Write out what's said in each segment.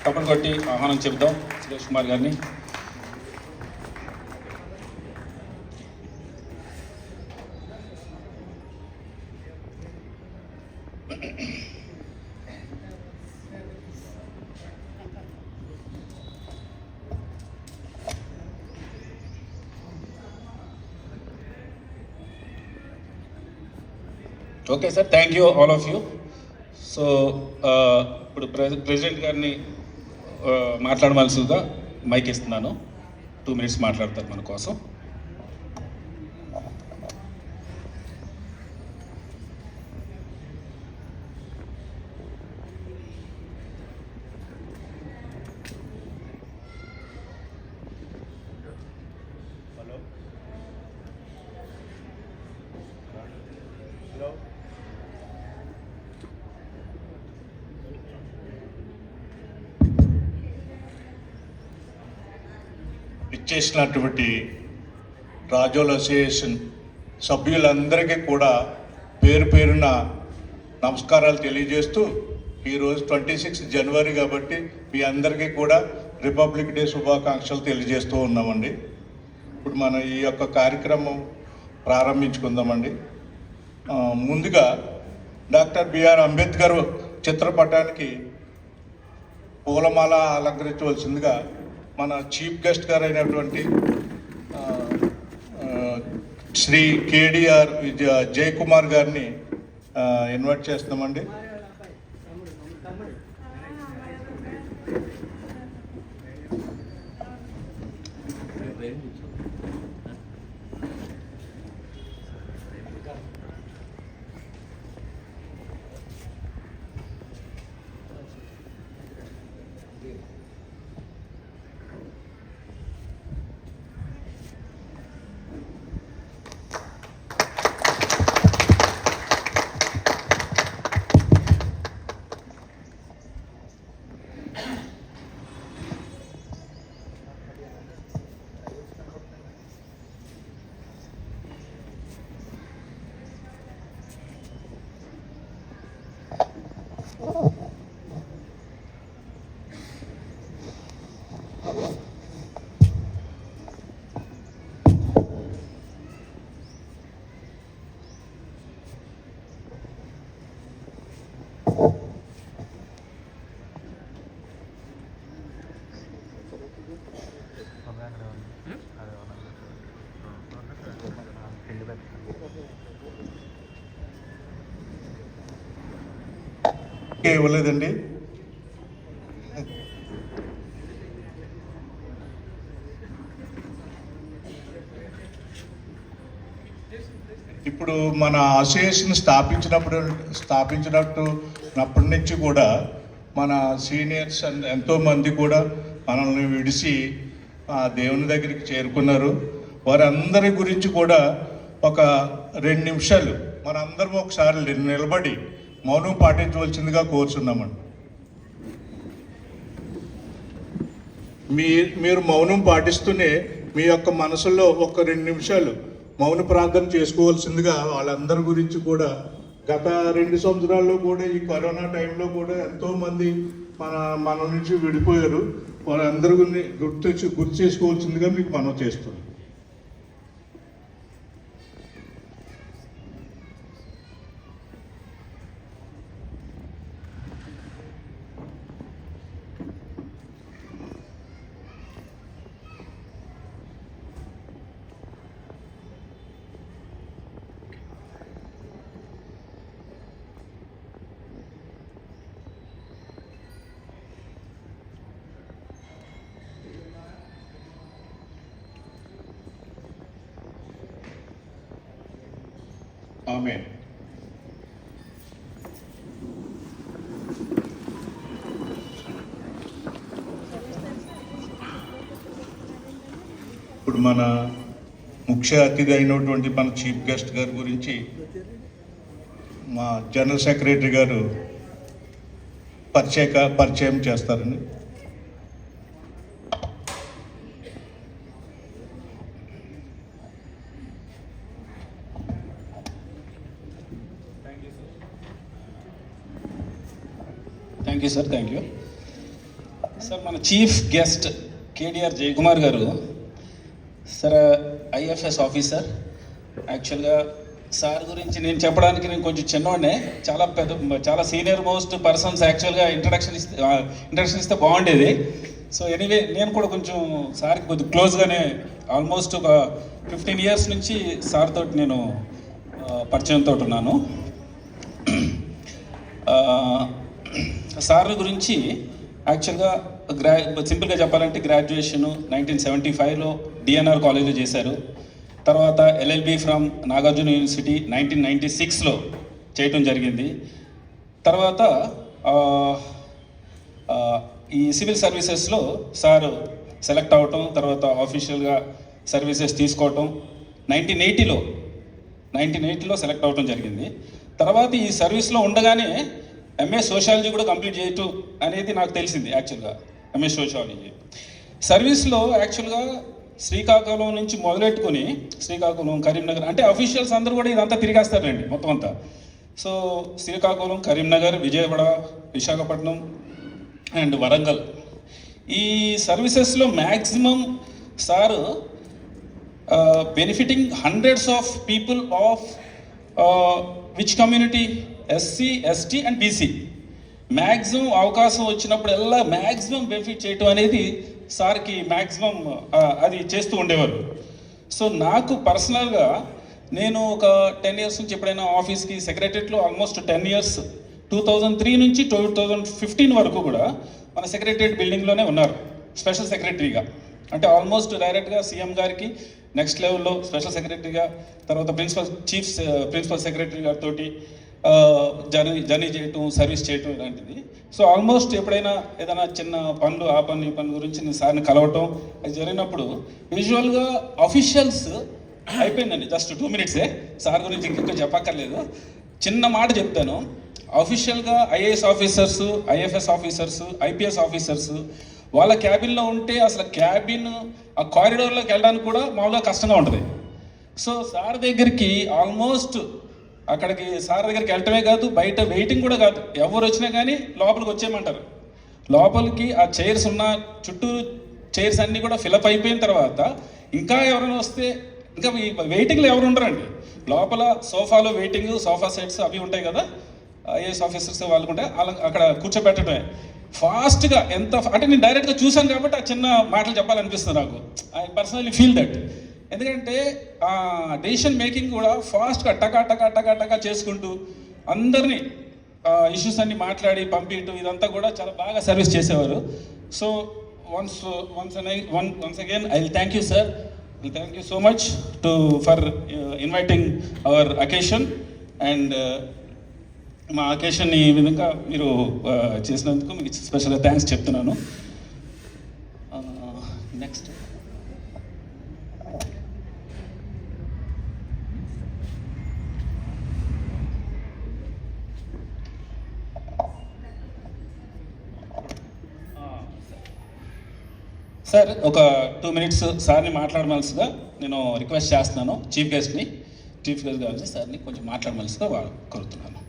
కప్పని కొట్టి ఆహ్వానం చెప్దాం సురేష్ కుమార్ గారిని. Okay sir, thank you all of you. So ఇప్పుడు ప్రెసిడెంట్ గారిని మాట్లాడవలసిందిగా మైక్ ఇస్తున్నాను. 2 minutes మాట్లాడతారు మన కోసం. ఇచ్చేసినటువంటి రాజోల్ అసోసియేషన్ సభ్యులందరికీ కూడా పేరు పేరున నమస్కారాలు తెలియజేస్తూ, ఈరోజు 26 జనవరి కాబట్టి మీ అందరికీ కూడా రిపబ్లిక్ డే శుభాకాంక్షలు తెలియజేస్తూ ఉన్నామండి. ఇప్పుడు మనం ఈ యొక్క కార్యక్రమం ప్రారంభించుకుందామండి. ముందుగా డాక్టర్ బిఆర్ అంబేద్కర్ చిత్రపటానికి పూలమాల అలంకరించవలసిందిగా మన చీఫ్ గెస్ట్ గారు అయినటువంటి శ్రీ కేడిఆర్ జయకుమార్ గారిని ఇన్వైట్ చేస్తున్నామండి. ఇవ్వలేదండి. ఇప్పుడు మన అసోసియేషన్ స్థాపించినప్పటి నుంచి కూడా మన సీనియర్స్ ఎంతోమంది కూడా మనల్ని విడిచి దేవుని దగ్గరికి చేరుకున్నారు. వారందరి గురించి కూడా ఒక 2 నిమిషాలు మనందరం ఒకసారి నిలబడి మౌనం పాటించవలసిందిగా కోరుచున్నామండి. మీరు మౌనం పాటిస్తూనే మీ యొక్క మనసులో ఒక 2 నిమిషాలు మౌన ప్రార్థన చేసుకోవాల్సిందిగా వాళ్ళందరి గురించి కూడా గత 2 సంవత్సరాల్లో కూడా ఈ కరోనా టైంలో కూడా ఎంతోమంది మన నుంచి విడిపోయారు. వాళ్ళందరి గురించి గుర్తు చేసుకోవాల్సిందిగా మీకు మనం చేస్తున్నాం. ఆమేన్. ఇప్పుడు మన ముఖ్య అతిథి అయినటువంటి మన చీఫ్ గెస్ట్ గారి గురించి మా జనరల్ సెక్రటరీ గారు పరిచయం చేస్తారండి. Thank you sir, thank you. Sir మన చీఫ్ గెస్ట్ కేడిఆర్ జయకుమార్ గారు సార్ ఐఎఫ్ఎస్ ఆఫీసర్. యాక్చువల్గా సార్ గురించి నేను చెప్పడానికి నేను కొంచెం చిన్నవాడినే, చాలా సీనియర్ మోస్ట్ పర్సన్స్ యాక్చువల్గా ఇంట్రడక్షన్ ఇస్తే బాగుండేది. సో ఎనీవే నేను కూడా కొంచెం సార్కి కొద్దిగా క్లోజ్గానే ఆల్మోస్ట్ ఒక 15 years నుంచి సార్ తోటి నేను పరిచయంతో ఉన్నాను. సార్ గురించి యాక్చువల్గా సింపుల్గా చెప్పాలంటే గ్రాడ్యుయేషను 1975లో డిఎన్ఆర్ కాలేజ్లో చేశారు. తర్వాత ఎల్ఎల్బి ఫ్రమ్ నాగార్జున యూనివర్సిటీ 1996లో చేయటం జరిగింది. తర్వాత ఈ సివిల్ సర్వీసెస్లో సార్ సెలెక్ట్ అవ్వటం, తర్వాత ఆఫీషియల్గా సర్వీసెస్ తీసుకోవటం 1980లో సెలెక్ట్ అవ్వటం జరిగింది. తర్వాత ఈ సర్వీస్లో ఉండగానే ఎంఏ సోషాలజీ కూడా కంప్లీట్ చేయటం అనేది నాకు తెలిసింది. యాక్చువల్గా ఎంఏ సోషాలజీ సర్వీస్లో యాక్చువల్గా శ్రీకాకుళం నుంచి మొదలెట్టుకొని శ్రీకాకుళం, కరీంనగర్, అంటే అఫీషియల్స్ అందరూ కూడా ఇదంతా తిరిగేస్తారండి మొత్తం అంతా. సో శ్రీకాకుళం, కరీంనగర్, విజయవాడ, విశాఖపట్నం అండ్ వరంగల్ ఈ సర్వీసెస్లో maximum sir benefiting hundreds of people of which community, SC, ST and BC. Maximum అవకాశం వచ్చినప్పుడల్లా మ్యాక్సిమం బెనిఫిట్ చేయటం అనేది సార్కి మ్యాక్సిమం అది చేస్తూ ఉండేవారు. సో నాకు పర్సనల్గా నేను ఒక 10 years నుంచి ఎప్పుడైనా ఆఫీస్కి సెక్రటరియట్లో ఆల్మోస్ట్ 10 years 2003 నుంచి 2015 వరకు కూడా మన సెక్రటరియట్ బిల్డింగ్లోనే ఉన్నారు స్పెషల్ సెక్రటరీగా. అంటే ఆల్మోస్ట్ డైరెక్ట్గా సీఎం గారికి నెక్స్ట్ లెవెల్లో స్పెషల్ సెక్రటరీగా, తర్వాత ప్రిన్సిపల్ సెక్రటరీ గారితో జర్నీ చేయటం, సర్వీస్ చేయటం ఇలాంటిది. సో ఆల్మోస్ట్ ఎప్పుడైనా ఏదైనా చిన్న పనులు, ఆ పనులు, ఈ పనుల గురించి నేను సార్ని కలవటం అది జరిగినప్పుడు యూజువల్గా అఫీషియల్స్ అయిపోయిందండి. జస్ట్ 2 minutes సార్ గురించి ఇంకొక చెప్పక్కర్లేదు. చిన్న మాట చెప్తాను. అఫీషియల్గా IAS officers, IFS officers, IPS officers వాళ్ళ క్యాబిన్లో ఉంటే అసలు క్యాబిన్ ఆ కారిడోర్లోకి వెళ్ళడానికి కూడా మామూలుగా కష్టంగా ఉంటుంది. సో సార్ దగ్గరికి ఆల్మోస్ట్ అక్కడికి సార్ దగ్గరికి వెళ్ళటమే కాదు, బయట వెయిటింగ్ కూడా కాదు, ఎవరు వచ్చినా కానీ లోపలికి వచ్చేయమంటారు. లోపలికి ఆ చైర్స్ ఉన్న చుట్టూ చైర్స్ అన్నీ కూడా ఫిలప్ అయిపోయిన తర్వాత ఇంకా ఎవరైనా వస్తే ఇంకా వెయిటింగ్లో ఎవరు ఉండరండి. లోపల సోఫాలో వెయిటింగ్, సోఫా సెట్స్ అవి ఉంటాయి కదా, ఐఏఎస్ ఆఫీసర్స్ వాళ్ళకు ఉంటాయి, అక్కడ కూర్చోబెట్టడమే ఫాస్ట్గా. ఎంత అంటే నేను డైరెక్ట్గా చూశాను కాబట్టి ఆ చిన్న మాటలు చెప్పాలనిపిస్తుంది నాకు. I personally feel that. ఎందుకంటే ఆ డెసిషన్ మేకింగ్ కూడా ఫాస్ట్గా టకా చేసుకుంటూ అందరినీ ఇష్యూస్ అన్ని మాట్లాడి పంపించడం ఇదంతా కూడా చాలా బాగా సర్వీస్ చేసేవారు. So once again I will thank you sir. Thank you so much for inviting our occasion and మా అకేషన్ని ఈ విధంగా మీరు చేసినందుకు మీకు స్పెషల్గా థ్యాంక్స్ చెప్తున్నాను. నెక్స్ట్ సార్ ఒక 2 minutes సార్ని మాట్లాడమలసిగా నేను రిక్వెస్ట్ చేస్తున్నాను. చీఫ్ గెస్ట్ గారు సార్ని కొంచెం మాట్లాడమలసిగా కోరుతున్నాను.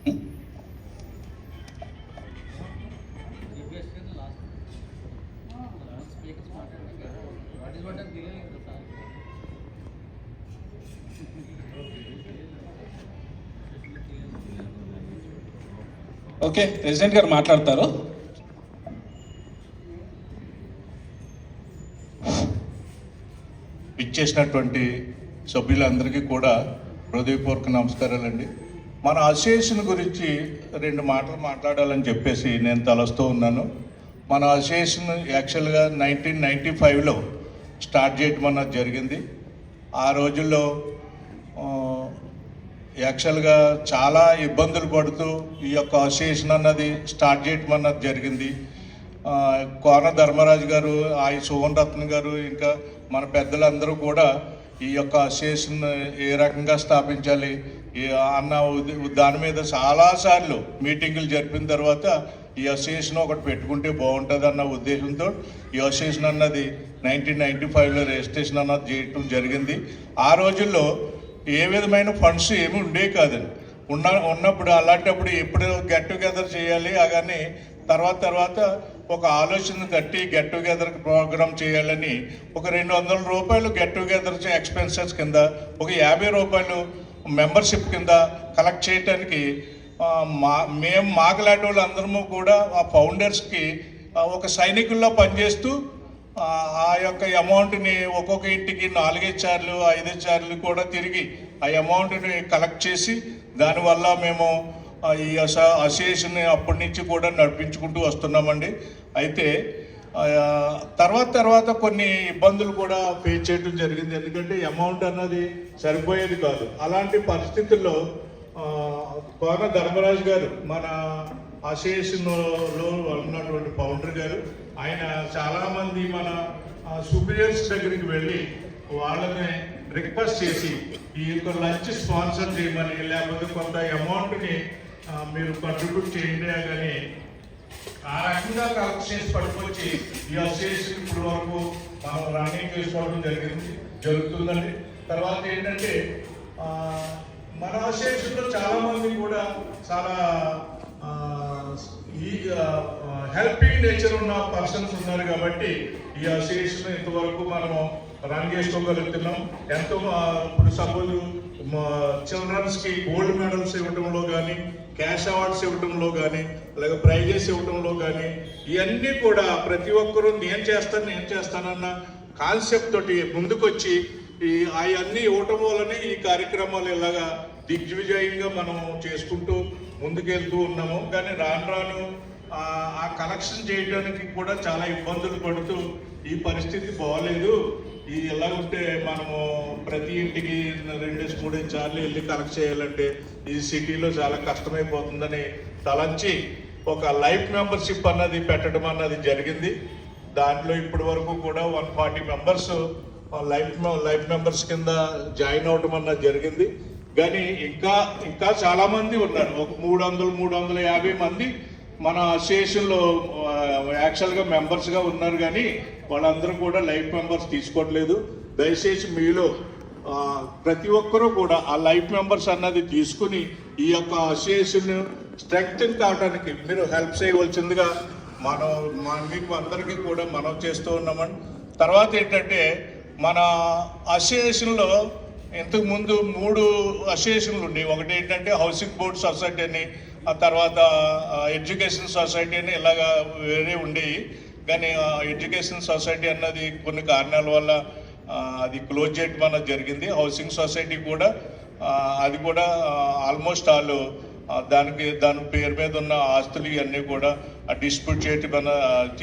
ఓకే, ప్రెసిడెంట్ గారు మాట్లాడతారు. ఇచ్చేసినటువంటి సభ్యులందరికీ కూడా హృదయపూర్వక నమస్కారాలండి. మన అసోసియేషన్ గురించి 2 మాటలు మాట్లాడాలని చెప్పేసి నేను తలస్తూ ఉన్నాను. మన అసోసియేషన్ యాక్చువల్గా 1995లో స్టార్ట్ చేయడం అన్నది జరిగింది. ఆ రోజుల్లో యాక్చువల్గా చాలా ఇబ్బందులు పడుతూ ఈ యొక్క అసోసియేషన్ అన్నది స్టార్ట్ చేయడం అన్నది జరిగింది. కోన ధర్మరాజు గారు, ఆయి సువన్ రత్న గారు, ఇంకా మన పెద్దలందరూ కూడా ఈ యొక్క అసోసియేషన్ ఏ రకంగా స్థాపించాలి అన్న దాని మీద చాలాసార్లు మీటింగులు జరిపిన తర్వాత ఈ అసోసియేషన్ ఒకటి పెట్టుకుంటే బాగుంటుంది అన్న ఉద్దేశంతో ఈ అసోసియేషన్ అన్నది 1995లో రిజిస్ట్రేషన్ అన్నది చేయటం జరిగింది. ఆ రోజుల్లో ఏ విధమైన ఫండ్స్ ఏమి ఉండేవి కాదండి. ఉన్నప్పుడు అలాంటప్పుడు ఎప్పుడు గెట్ టుగెదర్ చేయాలి కానీ తర్వాత ఒక ఆలోచన కట్టి గెట్ టుగెదర్ ప్రోగ్రామ్ చేయాలని ఒక ₹200 గెట్ టుగెదర్ ఎక్స్పెన్సెస్ కింద, ఒక ₹50 మెంబర్షిప్ కింద కలెక్ట్ చేయడానికి మేము మాకలాంటి వాళ్ళందరము కూడా ఆ ఫౌండర్స్కి ఒక సైనికుల్లో పనిచేస్తూ ఆ యొక్క అమౌంట్ని ఒక్కొక్క ఇంటికి 4 సార్లు 5 సార్లు కూడా తిరిగి ఆ అమౌంట్ని కలెక్ట్ చేసి దానివల్ల మేము ఈ అసోసియేషన్ అప్పటి నుంచి కూడా నడిపించుకుంటూ వస్తున్నామండి. అయితే తర్వాత కొన్ని ఇబ్బందులు కూడా ఫేస్ చేయడం జరిగింది. ఎందుకంటే అమౌంట్ అన్నది సరిపోయేది కాదు. అలాంటి పరిస్థితుల్లో కోన ధర్మరాజు గారు మన అసోసియేషన్లో ఉన్నటువంటి ఫౌండర్ గారు, ఆయన చాలామంది మన సూపీరియర్స్ దగ్గరికి వెళ్ళి వాళ్ళని రిక్వెస్ట్ చేసి ఈ యొక్క లంచ్ స్పాన్సర్ చేయమని, లేకపోతే కొంత అమౌంట్ని మీరు కంట్రిబ్యూట్ చేయండి కానీ ఆ రకంగా కలెక్ట్ చేసి పట్టుకొచ్చి ఈ అసోసియేషన్ ఇప్పుడు వరకు మనం రన్నింగ్ చేసుకోవడం జరుగుతుందండి. తర్వాత ఏంటంటే మన అసోసియేషన్లో చాలామంది కూడా చాలా ఈ హెల్పింగ్ నేచర్ ఉన్న పర్సన్స్ ఉన్నారు కాబట్టి ఈ అసోసియేషన్ ఇంతవరకు మనము రన్ చేసుకోగలుగుతున్నాం. ఎంతో ఇప్పుడు సపోజ్ చిల్డ్రన్స్కి గోల్డ్ మెడల్స్ ఇవ్వడంలో కానీ, క్యాష్ అవార్డ్స్ ఇవ్వడంలో కానీ, అలాగే ప్రైజెస్ ఇవ్వడంలో కానీ, ఇవన్నీ కూడా ప్రతి ఒక్కరూ నేను చేస్తానన్న కాన్సెప్ట్ తోటి ముందుకొచ్చి అవన్నీ ఇవ్వటం వల్లనే ఈ కార్యక్రమాలు ఇలాగా దిగ్విజయంగా మనం చేసుకుంటూ ముందుకెళ్తూ ఉన్నాము. కానీ రాను ఆ కలెక్షన్ చేయడానికి కూడా చాలా ఇబ్బందులు పడుతూ ఈ పరిస్థితి బాగోలేదు, ఎలా ఉంటే మనము ప్రతి ఇంటికి 2-3 సార్లు వెళ్ళి కలెక్ట్ చేయాలంటే ఈ సిటీలో చాలా కష్టమైపోతుందని తలంచి ఒక లైఫ్ మెంబర్షిప్ అన్నది పెట్టడం అన్నది జరిగింది. దాంట్లో ఇప్పటి వరకు కూడా 140 మెంబర్స్ లైఫ్ మెంబర్స్ కింద జాయిన్ అవడం అన్నది జరిగింది. కానీ ఇంకా చాలామంది ఉన్నారు. ఒక 300-350 మంది మన అసోసియేషన్లో యాక్చువల్గా మెంబర్స్గా ఉన్నారు. కానీ వాళ్ళందరూ కూడా లైఫ్ మెంబర్స్ తీసుకోవట్లేదు. దయచేసి మీలో ప్రతి ఒక్కరూ కూడా ఆ లైఫ్ మెంబర్స్ అన్నది తీసుకుని ఈ యొక్క అసోసియేషన్ స్ట్రెంగ్తెన్ కావడానికి మీరు హెల్ప్ చేయవలసిందిగా మీకు అందరికీ కూడా మనం చేస్తూ ఉన్నామండి. తర్వాత ఏంటంటే మన అసోసియేషన్లో ఇంతకుముందు 3 అసోసియేషన్లు ఉండేవి. ఒకటి ఏంటంటే హౌసింగ్ బోర్డ్ సొసైటీ అని, ఆ తర్వాత ఎడ్యుకేషన్ సొసైటీ అని ఇలాగా వేరే ఉండేవి. కానీ ఎడ్యుకేషన్ సొసైటీ అన్నది కొన్ని కారణాల వల్ల అది క్లోజ్ చేయడం అన్నది జరిగింది. హౌసింగ్ సొసైటీ కూడా అది కూడా ఆల్మోస్ట్ వాళ్ళు దాని పేరు మీద ఉన్న ఆస్తులు ఇవన్నీ కూడా డిస్ప్యూట్ చేయటం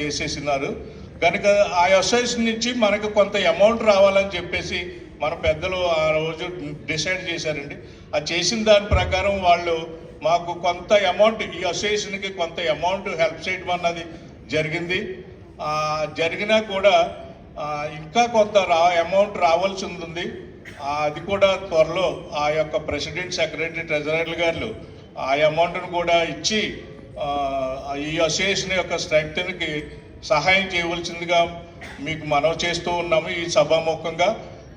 చేసేసినారు. కనుక ఆ అసోసియేషన్ నుంచి మనకు కొంత అమౌంట్ రావాలని చెప్పేసి మన పెద్దలు ఆ రోజు డిసైడ్ చేశారండి. ఆ చేసిన దాని ప్రకారం వాళ్ళు మాకు కొంత అమౌంట్, ఈ అసోసియేషన్కి కొంత అమౌంట్ హెల్ప్ చేయడం అన్నది జరిగింది. జరిగినా కూడా ఇంకా కొంత అమౌంట్ రావాల్సి ఉంది. అది కూడా త్వరలో ఆ యొక్క ప్రెసిడెంట్, సెక్రటరీ, ట్రెజరర్ గారు ఆ అమౌంట్ను కూడా ఇచ్చి ఈ అసోసియేషన్ యొక్క స్ట్రెంగ్త్కి సహాయం చేయవలసిందిగా మీకు మనవి చేస్తూ ఉన్నాము ఈ సభాముఖంగా.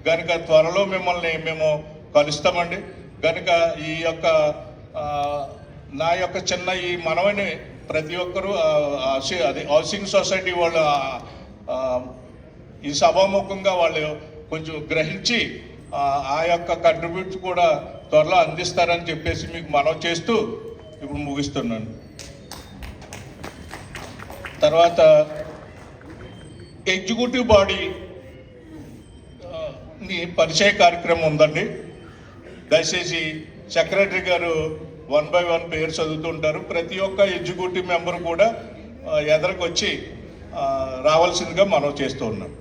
కనుక త్వరలో మేము కలుస్తామండి. కనుక ఈ యొక్క నా యొక్క చిన్న ఈ మనవిని ప్రతి ఒక్కరూ అది హౌసింగ్ సొసైటీ వాళ్ళు ఈ సభాముఖంగా వాళ్ళు కొంచెం గ్రహించి ఆ యొక్క కంట్రిబ్యూట్ కూడా త్వరలో అందిస్తారని చెప్పేసి మీకు మనవి చేస్తూ ఇప్పుడు ముగిస్తున్నాను. తర్వాత ఎగ్జిక్యూటివ్ బాడీ పరిచయ కార్యక్రమం ఉందండి. దయచేసి సెక్రటరీ గారు 1 by 1 పేరు చదువుతుంటారు. ప్రతి ఒక్క ఎగ్జిక్యూటివ్ మెంబర్ కూడా ఎదరికొచ్చి రావాల్సిందిగా మనం చేస్తూ ఉన్నాం.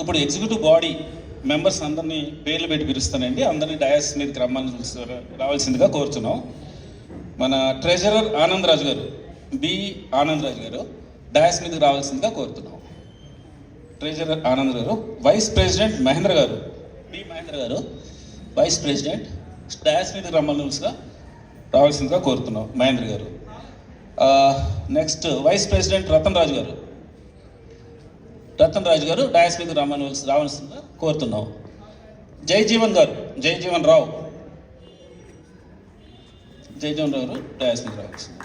ఇప్పుడు ఎగ్జిక్యూటివ్ బాడీ మెంబర్స్ అందరినీ పేర్లు పెట్టి పిలుస్తానండి. అందరినీ డయాస్ మీదకి రావాల్సిందిగా కోరుతున్నాం. మన ట్రెజరర్ ఆనందరాజు గారు, బి ఆనందరాజు గారు డయాస్ మీదకి రావాల్సిందిగా కోరుతున్నాం. ట్రెజరర్ ఆనంద్ గారు. వైస్ ప్రెసిడెంట్ మహేంద్ర గారు, బి మహేంద్ర గారు వైస్ ప్రెసిడెంట్ డయాస్ మీదకి రావాల్సిందిగా కోరుతున్నాం మహేంద్ర గారు. నెక్స్ట్ వైస్ ప్రెసిడెంట్ రతన్ రాజు గారు డయాస్ మీదకి రావాల్సిందిగా కోరుతున్నాం. జయజీవన్ గారు, జయజీవన్ రావు గారు డయాస్ మీదకి రావాల్సింది.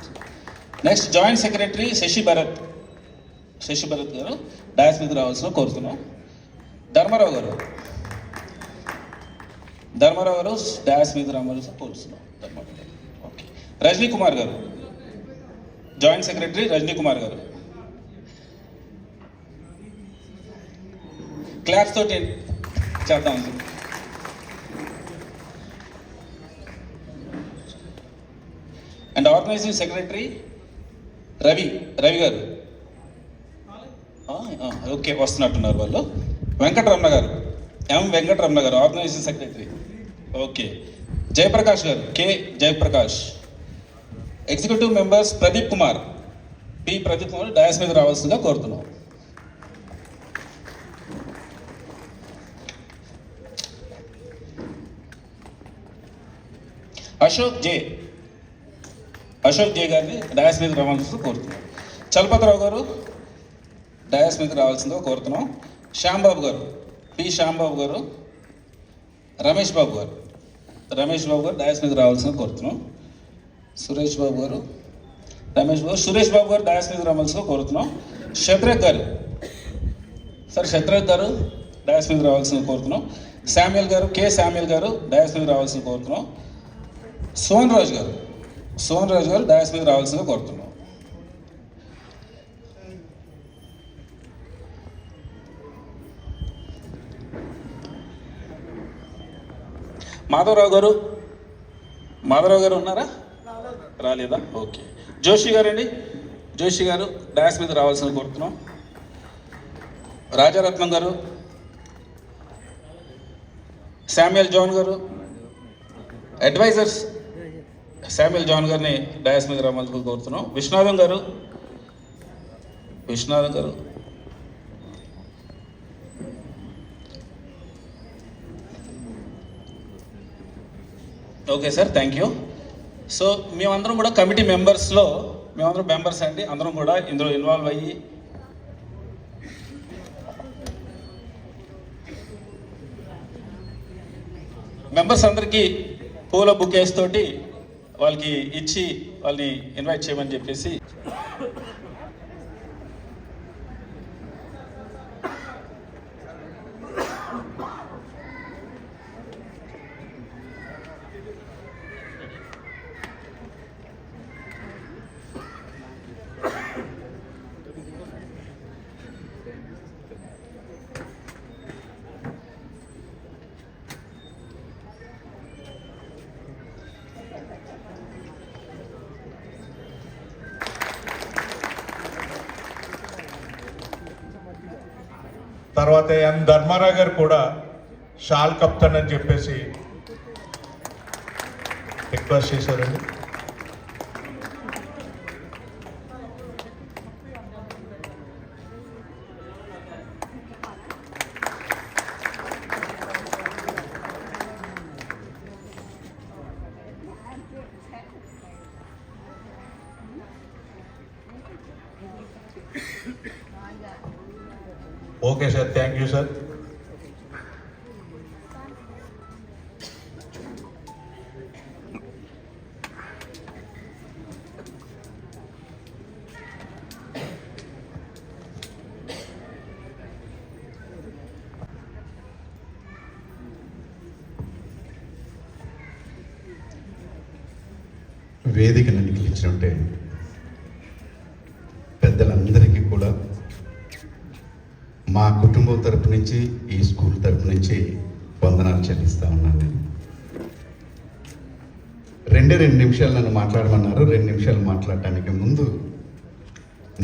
Next joint secretary Shashi Bharat గారు డయాస్ మీదకి రావాల్సిన కోరుతున్నాం. ధర్మారావు గారు డయాస్ మీదకి రావాల్సిన కోరుతున్నాం. ఓకే. రజనీ కుమార్ గారు, జాయింట్ సెక్రటరీ రజనీ కుమార్ గారు. క్లాప్స్ తోటి చేద్దాం. అండ్ ఆర్గనైజింగ్ సెక్రటరీ రవి గారు. ఓకే, వస్తున్నట్టున్నారు వాళ్ళు. వెంకటరమణ గారు, వెంకటరమణ గారు ఆర్గనైజింగ్ సెక్రటరీ. ఓకే. జయప్రకాష్ గారు, Jayaprakash. Executive members Pradeep Kumar dais మీద రావాల్సిందిగా కోరుతున్నాం. అశోక్ జే గారిని డయాస్ మీద రావాల్సిందిగా కోరుతున్నాం. చలపతిరావు గారు డయాస్ మీద రావాల్సిందిగా కోరుతున్నాం. శ్యాంబాబు గారు, శ్యాంబాబు గారు. రమేష్ బాబు గారు డయాస్ మీద రావాల్సిందిగా కోరుతున్నాం. సురేష్ బాబు గారు డయాస్ మీద రావాల్సిందిగా కోరుతున్నాం. శత్రుఘ్ గారు డయాస్ మీద రావాల్సిందిగా కోరుతున్నాం. శామ్యుల్ గారు డయాస్ మీద రావాల్సిందిగా కోరుతున్నాం. సోహన్ రాజు గారు డయాస్ మీద రావాల్సిందిగా కోరుతున్నాం. మాధవరావు గారు ఉన్నారా? రాలేదా? ఓకే. జోషి గారు డయాస్ మీద రావాల్సిన కోరుతున్నాం. రాజారత్నం గారు, శామ్యుల్ జాన్ గారు, అడ్వైజర్స్ శామ్యుల్ జాన్ గారిని డయాస్ మీద రావాల్సిన కోరుతున్నాం. విశ్వనాథం గారు. Okay sir, thank you. So మేమందరం కూడా కమిటీ మెంబర్స్ అండి. అందరం కూడా ఇందులో ఇన్వాల్వ్ అయ్యి మెంబర్స్ అందరికీ పూల బుకేస్ తోటి వాళ్ళకి ఇచ్చి వాళ్ళని ఇన్వైట్ చేయమని చెప్పేసి తర్వాత ఎన్ ధర్మారావు గారు కూడా షాల్ కప్తాన్ అని చెప్పేసి రిక్వెస్ట్ చేశారండి. Okay sir, thank you sir. వేదికను నిలిచినట్టే పెద్దలందరికీ కూడా మా కుటుంబం తరపు నుంచి, ఈ స్కూల్ తరపు నుంచి వందనాలు చెల్లిస్తూ ఉన్నాను. నేను 2 నిమిషాలు నన్ను మాట్లాడమన్నారు. 2 నిమిషాలు మాట్లాడటానికి ముందు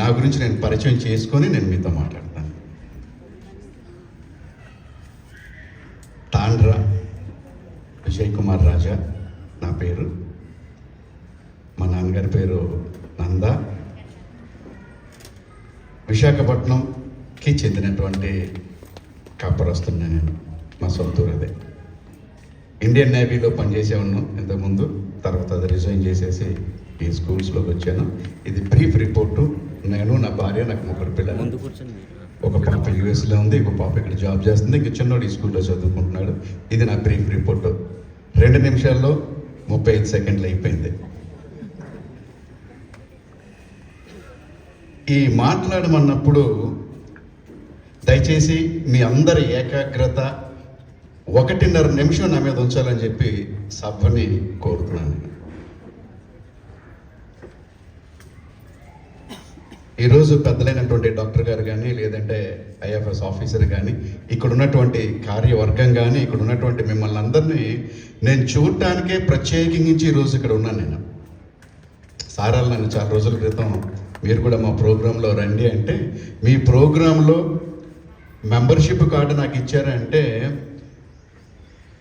నా గురించి నేను పరిచయం చేసుకొని నేను మీతో మాట్లాడతాను. ఆంధ్ర విజయ్ కుమార్ రాజా నా పేరు. మా నాన్నగారి పేరు నంద. విశాఖపట్నంకి చెందినటువంటి కాపరొస్తున్నా నేను. మా సొంతూరు అదే. ఇండియన్ నేవీలో పనిచేసే ఉన్నాం ఇంతకుముందు. తర్వాత అది రిజైన్ చేసేసి ఈ స్కూల్స్లోకి వచ్చాను. ఇది బ్రీఫ్ రిపోర్టు. నేను, నా భార్య, నాకు 3 పిల్లలు. ఒక పాప యూఎస్లో ఉంది, ఒక పాప ఇక్కడ జాబ్ చేస్తుంది, ఇంక చిన్నోడు ఈ స్కూల్లో చదువుకుంటున్నాడు. ఇది నా బ్రీఫ్ రిపోర్టు. 2 నిమిషాల్లో 35 సెకండ్లు అయిపోయింది. ఈ మాట్లాడమన్నప్పుడు దయచేసి మీ అందరి ఏకాగ్రత 1.5 నిమిషం నా మీద ఉంచాలని చెప్పి సభని కోరుతున్నాను. ఈరోజు పెద్దలైనటువంటి డాక్టర్ గారు కానీ, లేదంటే ఐఎఫ్ఎస్ ఆఫీసర్ కానీ, ఇక్కడ ఉన్నటువంటి కార్యవర్గం కానీ, ఇక్కడ ఉన్నటువంటి మిమ్మల్ని అందరినీ నేను చూడటానికే ప్రత్యేకించి ఈరోజు ఇక్కడ ఉన్నాను. నేను సారాలు నన్ను చాలా రోజుల క్రితం మీరు కూడా మా ప్రోగ్రాంలో రండి అంటే, మీ ప్రోగ్రాంలో మెంబర్షిప్ కార్డు నాకు ఇచ్చారంటే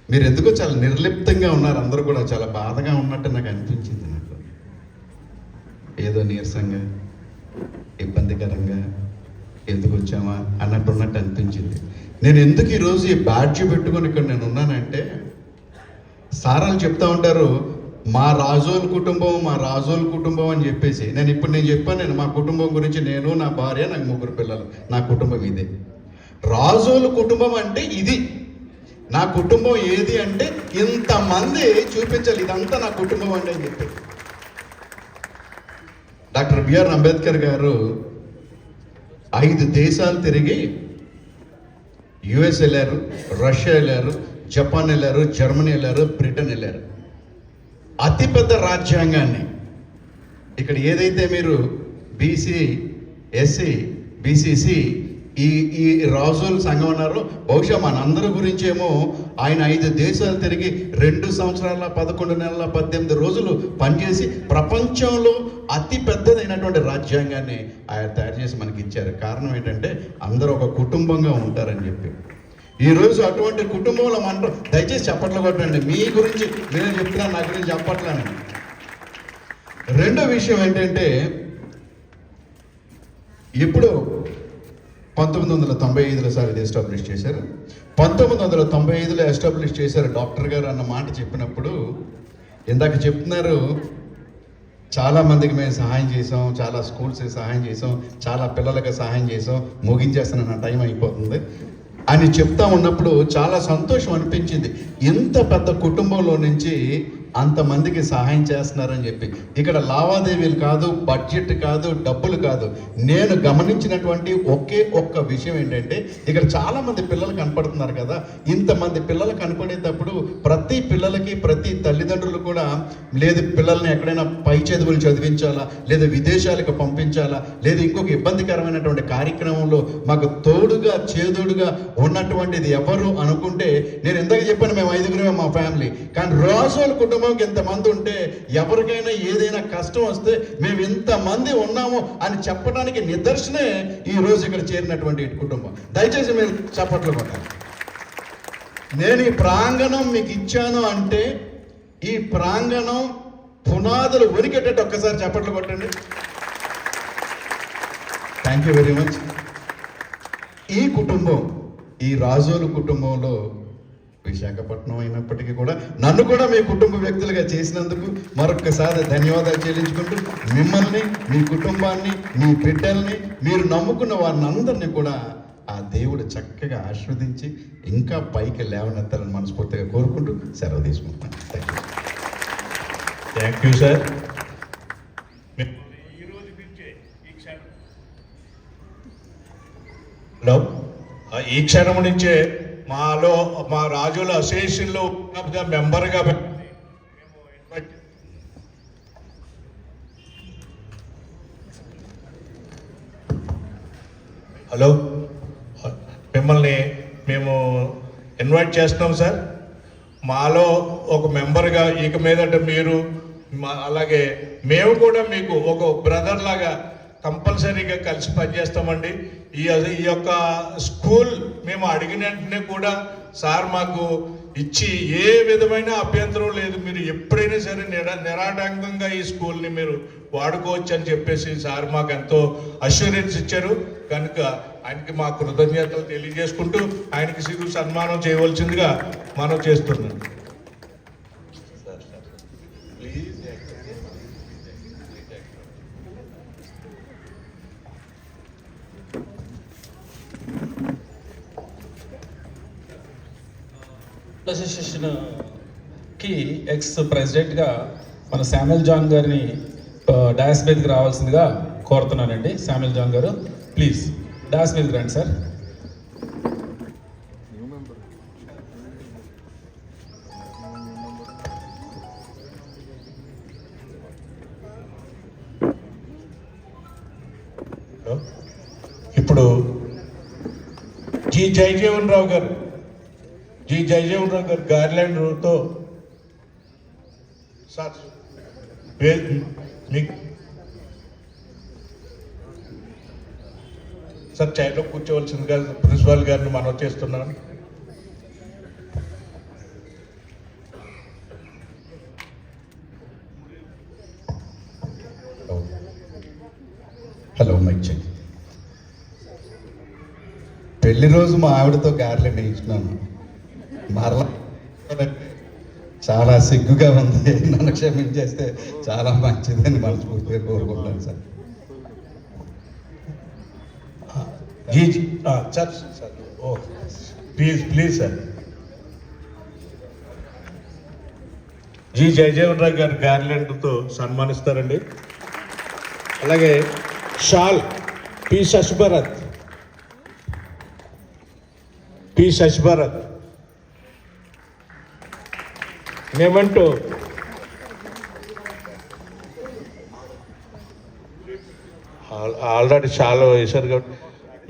మీరు ఎందుకో చాలా నిర్లిప్తంగా ఉన్నారు. అందరూ కూడా చాలా బాధగా ఉన్నట్టు నాకు అనిపించింది. నాకు ఏదో నీరసంగా, ఇబ్బందికరంగా ఎందుకు వచ్చామా అన్నట్టు అనిపించింది. నేను ఎందుకు ఈరోజు ఈ బ్యాడ్జ్ పెట్టుకొని ఇక్కడ నేను ఉన్నానంటే, సారాలు చెప్తా ఉంటారు మా రాజోల్ కుటుంబం, మా రాజోల్ కుటుంబం అని చెప్పేసి. నేను చెప్పాను, నేను మా కుటుంబం గురించి, నేను, నా భార్య, నాకు 3 పిల్లలు, నా కుటుంబం ఇదే. రాజోల్ కుటుంబం అంటే ఇది. నా కుటుంబం ఏది అంటే ఇంతమంది చూపించాలి, ఇదంతా నా కుటుంబం అండి అని చెప్పి. డాక్టర్ బిఆర్ అంబేద్కర్ గారు 5 దేశాలు తిరిగి యుఎస్ వెళ్ళారు, రష్యా వెళ్ళారు, జపాన్ వెళ్ళారు, జర్మనీ వెళ్ళారు, బ్రిటన్ వెళ్ళారు. అతిపెద్ద రాజ్యాంగాన్ని ఇక్కడ ఏదైతే మీరు బీసీ, ఎస్సీ, బీసీసీ ఈ రాజుల సంఘం ఉన్నారో, బహుశా మనందరి గురించి ఏమో ఆయన 5 దేశాలు తిరిగి 2 సంవత్సరాల 11 నెలల 18 రోజులు పనిచేసి ప్రపంచంలో అతి పెద్దదైనటువంటి రాజ్యాంగాన్ని ఆయన తయారు చేసి మనకి ఇచ్చారు. కారణం ఏంటంటే అందరూ ఒక కుటుంబంగా ఉంటారని చెప్పి. ఈరోజు అటువంటి కుటుంబంలో మనం దయచేసి చప్పట్లు కొట్టండి. మీ గురించి నేను చెప్తున్నాను, నా గురించి చెప్పట్లని. రెండో విషయం ఏంటంటే, ఇప్పుడు 1995లో సార్ ఇది ఎస్టాబ్లిష్ చేశారు. 1995లో ఎస్టాబ్లిష్ చేశారు డాక్టర్ గారు అన్న మాట చెప్పినప్పుడు, ఇందాక చెప్తున్నారు చాలా మందికి మేము సహాయం చేసాం, చాలా స్కూల్స్కి సహాయం చేసాం, చాలా పిల్లలకి సహాయం చేసాం, ముగించేస్తున్న నా టైం అయిపోతుంది అని చెప్తా ఉన్నప్పుడు చాలా సంతోషం అనిపించింది. ఇంత పెద్ద కుటుంబంలో నుంచి అంతమందికి సహాయం చేస్తున్నారని చెప్పి. ఇక్కడ లావాదేవీలు కాదు, బడ్జెట్ కాదు, డబ్బులు కాదు. నేను గమనించినటువంటి ఒక్క విషయం ఏంటంటే, ఇక్కడ చాలా మంది పిల్లలు కనపడుతున్నారు కదా. ఇంతమంది పిల్లలు కనపడేటప్పుడు ప్రతి పిల్లలకి, ప్రతి తల్లిదండ్రులు కూడా లేదు పిల్లల్ని ఎక్కడైనా పై చదువులు చదివించాలా, లేదా విదేశాలకు పంపించాలా, లేదా ఇంకొక ఇబ్బందికరమైనటువంటి కార్యక్రమంలో మాకు తోడుగా చేదోడుగా ఉన్నటువంటిది ఎవరు అనుకుంటే, నేను ఎందాక చెప్పాను మేము 5గురమే మా ఫ్యామిలీ. కానీ రాజోల కుటుంబం ఇంతమంది ఉంటే, ఎవరికైనా ఏదైనా కష్టం వస్తే మేము ఇంతమంది ఉన్నాము అని చెప్పడానికి నిదర్శనే ఈ రోజు ఇక్కడ చేరినటువంటి కుటుంబం. దయచేసి మీరు చప్పట్లు కొట్టాలి. నేను ఈ ప్రాంగణం మీకు ఇచ్చాను అంటే, ఈ ప్రాంగణం పునాదులు ఉనికేటట్టు ఒక్కసారి చప్పట్లు కొట్టండి. Thank you very much. ఈ కుటుంబం, ఈ రాజోలు కుటుంబంలో విశాఖపట్నం అయినప్పటికీ కూడా నన్ను కూడా మీ కుటుంబ వ్యక్తులుగా చేసినందుకు మరొక్కసారి ధన్యవాదాలు చెల్లించుకుంటూ, మిమ్మల్ని, మీ కుటుంబాన్ని, మీ బిడ్డల్ని, మీరు నమ్ముకున్న వారిని అందరినీ కూడా ఆ దేవుడు చక్కగా ఆశీర్వదించి ఇంకా పైకి లేవనెత్తాలని మనస్ఫూర్తిగా కోరుకుంటూ సెలవు తీసుకుంటున్నాను. Thank you sir. హలో, ఈ క్షణం నుంచే మా రాజుల అసోసియేషన్లో మెంబర్గా హలో మిమ్మల్ని మేము ఇన్వైట్ చేస్తున్నాం సార్. మాలో ఒక మెంబర్గా ఇక మీదట మీరు, అలాగే మేము కూడా మీకు ఒక బ్రదర్ లాగా కంపల్సరీగా కలిసి పనిచేస్తామండి. ఈ యొక్క స్కూల్ మేము అడిగిన వెంటనే కూడా సార్ మాకు ఇచ్చి ఏ విధమైన అభ్యంతరం లేదు, మీరు ఎప్పుడైనా సరే నిరాటంకంగా ఈ స్కూల్ని మీరు వాడుకోవచ్చు అని చెప్పేసి సార్ మాకు ఎంతో అష్యూరెన్స్ ఇచ్చారు. కనుక ఆయనకి మా కృతజ్ఞతలు తెలియజేసుకుంటూ ఆయనకి సిరు సన్మానం చేయవలసిందిగా మనం చేస్తున్నాం. అసోసియేషన్కి ఎక్స్ ప్రెసిడెంట్గా మన శామ్యుల్ జాన్ గారిని డాస్ మీదకి రావాల్సిందిగా కోరుతున్నానండి. శామ్యుల్ జాన్ గారు ప్లీజ్ డాస్ మీదకి రండి సార్. ఇప్పుడు జి జయజీవన్ రావు గారు గార్లాండ్తో సార్ సార్ చైర్లో కూర్చోవలసిందిగా ప్రిన్సిపాల్ గారిని మనం చేస్తున్నాను. Hello mike check. పెళ్లి రోజు మా ఆవిడతో గార్లెండ్ వేయించున్నాను. మరలా చాలా సిగ్గుగా ఉంది, నన్ను క్షమించేస్తే చాలా మంచిదని మనస్ఫూర్తిగా కోరుకుంటాను sir. Sir oh please sir. G Jayajeevan Rao గారు గార్లాండ్తో సన్మానిస్తారండి. అలాగే షాల్ పి శశిభరత్ మేమంటూ ఆల్రెడీ చాలా వేశారు కాబట్టి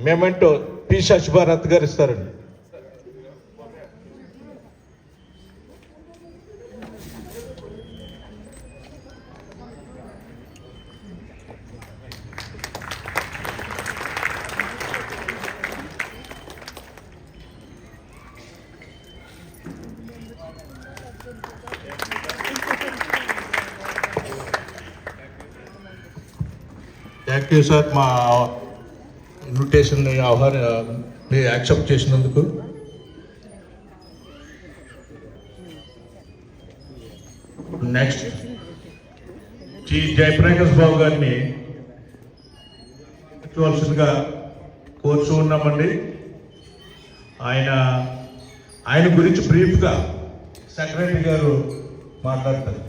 మేమంటూ పి శశిభరత్ గారు ఇస్తారండి. థ్యాంక్ యూ సార్, మా ఇన్విటేషన్ని మీరు యాక్సెప్ట్ చేసినందుకు. నెక్స్ట్ టి జయప్రకాష్ బాబు గారిని చూడాల్సిందిగా కోరుచూ ఉన్నామండి. ఆయన గురించి బ్రీఫ్గా సెక్రటరీ గారు మాట్లాడతారు.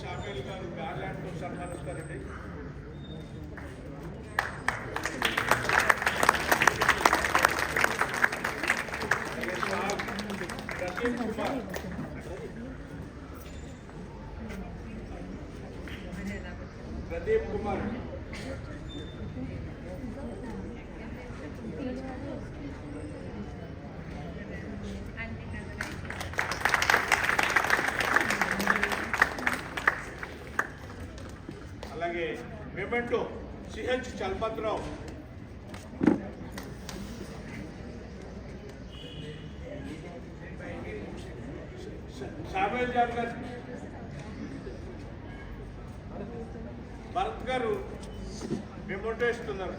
షామేల్ గారు గార్లాండ్తో సన్మానిస్తారండి. ప్రదీప్ కుమార్ అలాగే memento CH Chalapathirao, Samuel John గారు, భరత్ గారు మెమెంటో ఇస్తున్నారు.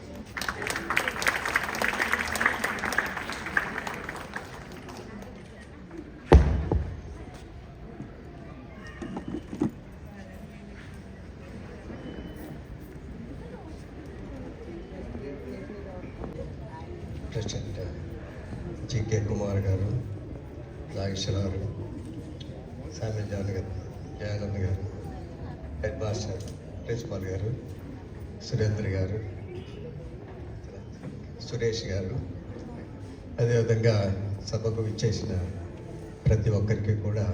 ప్రెసిడెంట్ జీకే కుమార్ గారు, నాగేశ్వర గారు, శామ్యుల్ జాన్ గారు, జయానంద్ గారు, హెడ్ మాస్టర్ ప్రిన్సిపాల్ గారు, సురేంద్ర గారు, సురేష్ గారు, అదేవిధంగా సభకు విచ్చేసిన ప్రతి ఒక్కరికి కూడా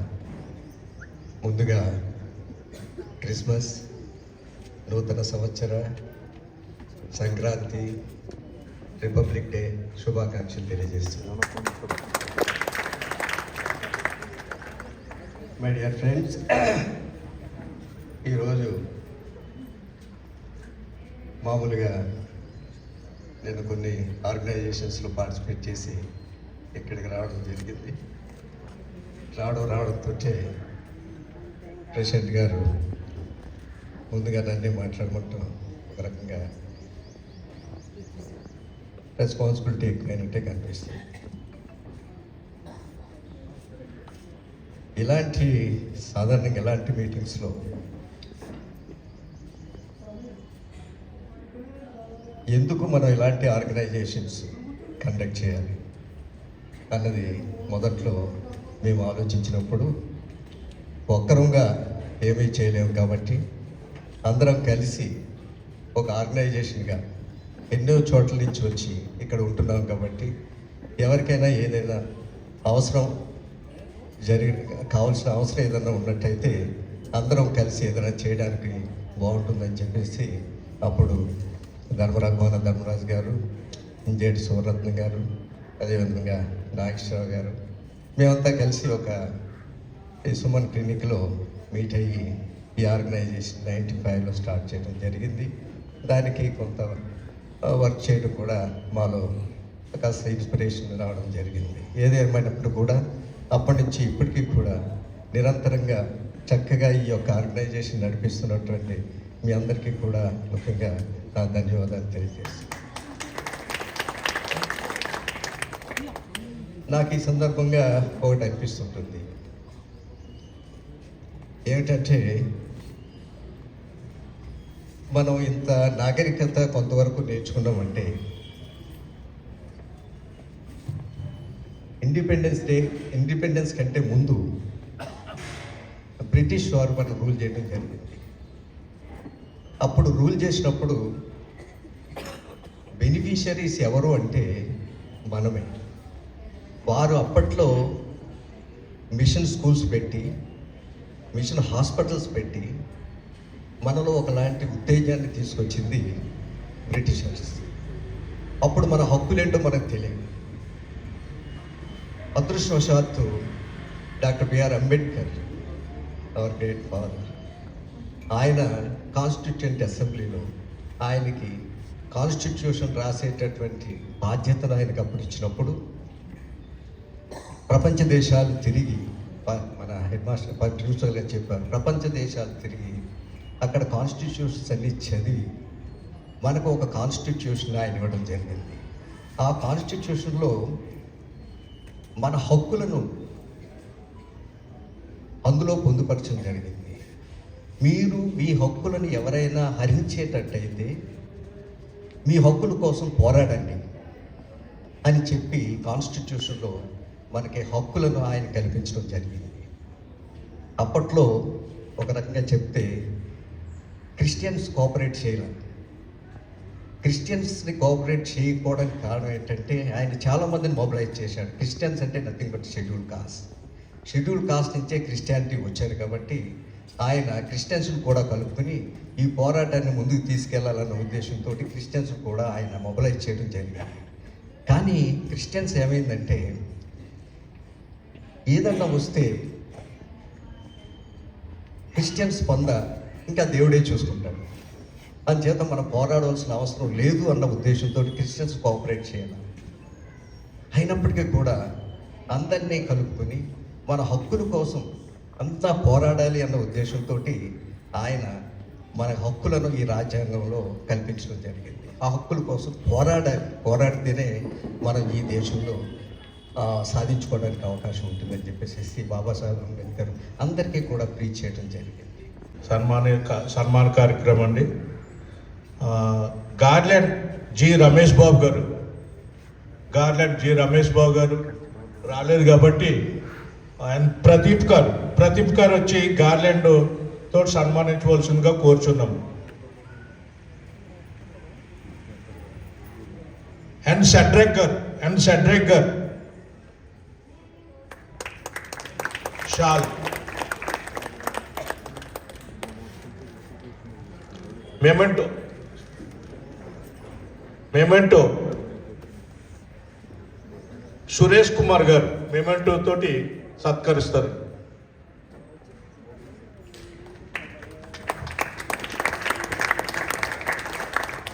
ముందుగా క్రిస్మస్, నూతన సంవత్సర, సంక్రాంతి, రిపబ్లిక్ డే శుభాకాంక్షలు తెలియజేస్తున్నాను. మై డియర్ ఫ్రెండ్స్, ఈరోజు మామూలుగా నేను కొన్ని ఆర్గనైజేషన్స్లో పార్టిసిపేట్ చేసి ఇక్కడికి రావడం జరిగింది. రావడంతో ప్రెసిడెంట్ గారు ముందుగా నన్నే మాట్లాడమంటాం ఒక రకంగా రెస్పాన్సిబిలిటీ ఎక్కువైనట్టే కనిపిస్తుంది. సాధారణంగా ఇలాంటి మీటింగ్స్లో ఎందుకు మనం ఇలాంటి ఆర్గనైజేషన్స్ కండక్ట్ చేయాలి అన్నది మొదట్లో మేము ఆలోచించినప్పుడు ఒక్కరంగా ఏమీ చేయలేము కాబట్టి అందరం కలిసి ఒక ఆర్గనైజేషన్గా ఎన్నో చోట్ల నుంచి వచ్చి ఇక్కడ ఉంటున్నాం కాబట్టి ఎవరికైనా ఏదైనా కావాల్సిన అవసరం ఏదైనా ఉన్నట్టయితే అందరం కలిసి ఏదైనా చేయడానికి బాగుంటుందని చెప్పేసి అప్పుడు ధర్మరాజు గారు, ఇంజేటి సువర్రత్న గారు, అదేవిధంగా నాగేశ్వరరావు గారు, మేమంతా కలిసి ఒక ఈ సుమన్ క్లినిక్లో మీట్ అయ్యి ఈ ఆర్గనైజేషన్ 95లో స్టార్ట్ చేయడం జరిగింది. దానికి కొంత వర్క్ చేయడం కూడా మాలో కాస్త ఇన్స్పిరేషన్ రావడం జరిగింది. ఏదేమైనప్పుడు కూడా అప్పటి నుంచి ఇప్పటికీ కూడా నిరంతరంగా చక్కగా ఈ యొక్క ఆర్గనైజేషన్ నడిపిస్తున్నటువంటి మీ అందరికీ కూడా ముఖ్యంగా నా ధన్యవాదాలు తెలియజేస్తాను. నాకు ఈ సందర్భంగా ఒకటి అనిపిస్తుంటుంది, ఏమిటంటే మనం ఇంత నాగరికత కొంతవరకు నేర్చుకున్నామంటే ఇండిపెండెన్స్ కంటే ముందు బ్రిటిష్ వారు మనం రూల్ చేయడం జరిగింది. అప్పుడు రూల్ చేసినప్పుడు బెనిఫిషరీస్ ఎవరు అంటే మనమే. వారు అప్పట్లో మిషన్ స్కూల్స్ పెట్టి, మిషన్ హాస్పిటల్స్ పెట్టి మనలో ఒకలాంటి ఉత్తేజాన్ని తీసుకొచ్చింది బ్రిటిషర్స్. అప్పుడు మన హక్కులేంటో మనకు తెలియదు. అదృష్టవశాత్తు doctor BR Ambedkar, our great father, ఆయన కాన్స్టిట్యూంట్ అసెంబ్లీలో ఆయనకి కాన్స్టిట్యూషన్ రాసేటటువంటి బాధ్యతను ఆయనకు అప్పుడు ఇచ్చినప్పుడు ప్రపంచ దేశాలు తిరిగి, మన హెడ్ మాస్టర్ ప్రిన్సిపల్ గారు చెప్పారు, ప్రపంచ దేశాలు తిరిగి అక్కడ కాన్స్టిట్యూషన్స్ అన్ని చదివి మనకు ఒక కాన్స్టిట్యూషన్ ఆయన ఇవ్వడం జరిగింది. ఆ కాన్స్టిట్యూషన్లో మన హక్కులను అందులో పొందుపరచడం జరిగింది. మీరు మీ హక్కులను ఎవరైనా హరించేటట్టయితే మీ హక్కుల కోసం పోరాడండి అని చెప్పి కాన్స్టిట్యూషన్లో మనకి హక్కులను ఆయన కల్పించడం జరిగింది. అప్పట్లో ఒక రకంగా చెప్తే క్రిస్టియన్స్ కోఆపరేట్ చేయలేదు. క్రిస్టియన్స్ని కోఆపరేట్ చేయకపోవడానికి కారణం ఏంటంటే ఆయన చాలామందిని మొబిలైజ్ చేశాడు. క్రిస్టియన్స్ అంటే నథింగ్ బట్ షెడ్యూల్ కాస్ట్ నుంచే క్రిస్టియానిటీ వచ్చారు కాబట్టి ఆయన క్రిస్టియన్స్ని కూడా కలుపుకొని ఈ పోరాటాన్ని ముందుకు తీసుకెళ్లాలన్న ఉద్దేశంతో క్రిస్టియన్స్ కూడా ఆయన మొబిలైజ్ చేయడం జరిగింది. కానీ క్రిస్టియన్స్ ఏమైందంటే ఏదన్నా వస్తే క్రిస్టియన్స్ ఇంకా దేవుడే చూసుకుంటాడు, అందుచేత మనం పోరాడవలసిన అవసరం లేదు అన్న ఉద్దేశంతో క్రిస్టియన్స్ కోఆపరేట్ చేయాలి. అయినప్పటికీ కూడా అందరినీ కలుపుకొని మన హక్కుల కోసం అంతా పోరాడాలి అన్న ఉద్దేశంతో ఆయన మన హక్కులను ఈ రాజ్యాంగంలో కల్పించడం జరిగింది. ఆ హక్కుల కోసం పోరాడితేనే మనం ఈ దేశంలో సాధించుకోవడానికి అవకాశం ఉంటుందని చెప్పేసి బాబాసాహెబ్ అంబేద్కర్ అందరికీ కూడా ప్రీచ్ చేయడం జరిగింది. సన్మాన కార్యక్రమం అండి. గార్లెండ్ జి రమేష్ బాబు గారు గార్లెండ్ జి రమేష్ బాబు గారు రాలేదు కాబట్టి ఆయన ప్రదీప్ గారు వచ్చి గార్లెండ్ తోటి సన్మానించవలసిందిగా కోరుచున్నాము. అండ్ సెడ్రిక్ గారు షాల్. మెమెంటో సురేష్ కుమార్ గారు మెమెంటో తోటి సత్కరిస్తారు.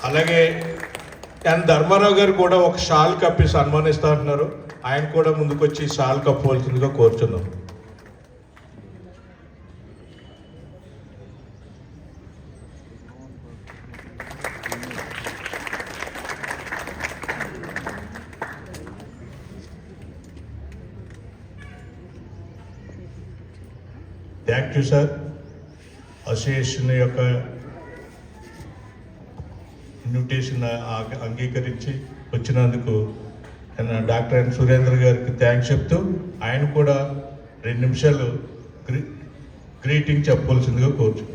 అలాగే ఎన్ ధర్మారావు గారు కూడా ఒక షాల్ కప్పి సన్మానిస్తా అంటున్నారు. ఆయన కూడా ముందుకొచ్చి షాల్ కప్పవలసిందిగా కోరుచున్నాం. Thank you sir. అసోసియేషన్ యొక్క ఇన్విటేషన్ అంగీకరించి వచ్చినందుకు డాక్టర్ ఎన్ సురేంద్ర గారికి థ్యాంక్స్ చెప్తూ ఆయన కూడా 2 నిమిషాలు గ్రీటింగ్ చెప్పవలసిందిగా కోరుచు.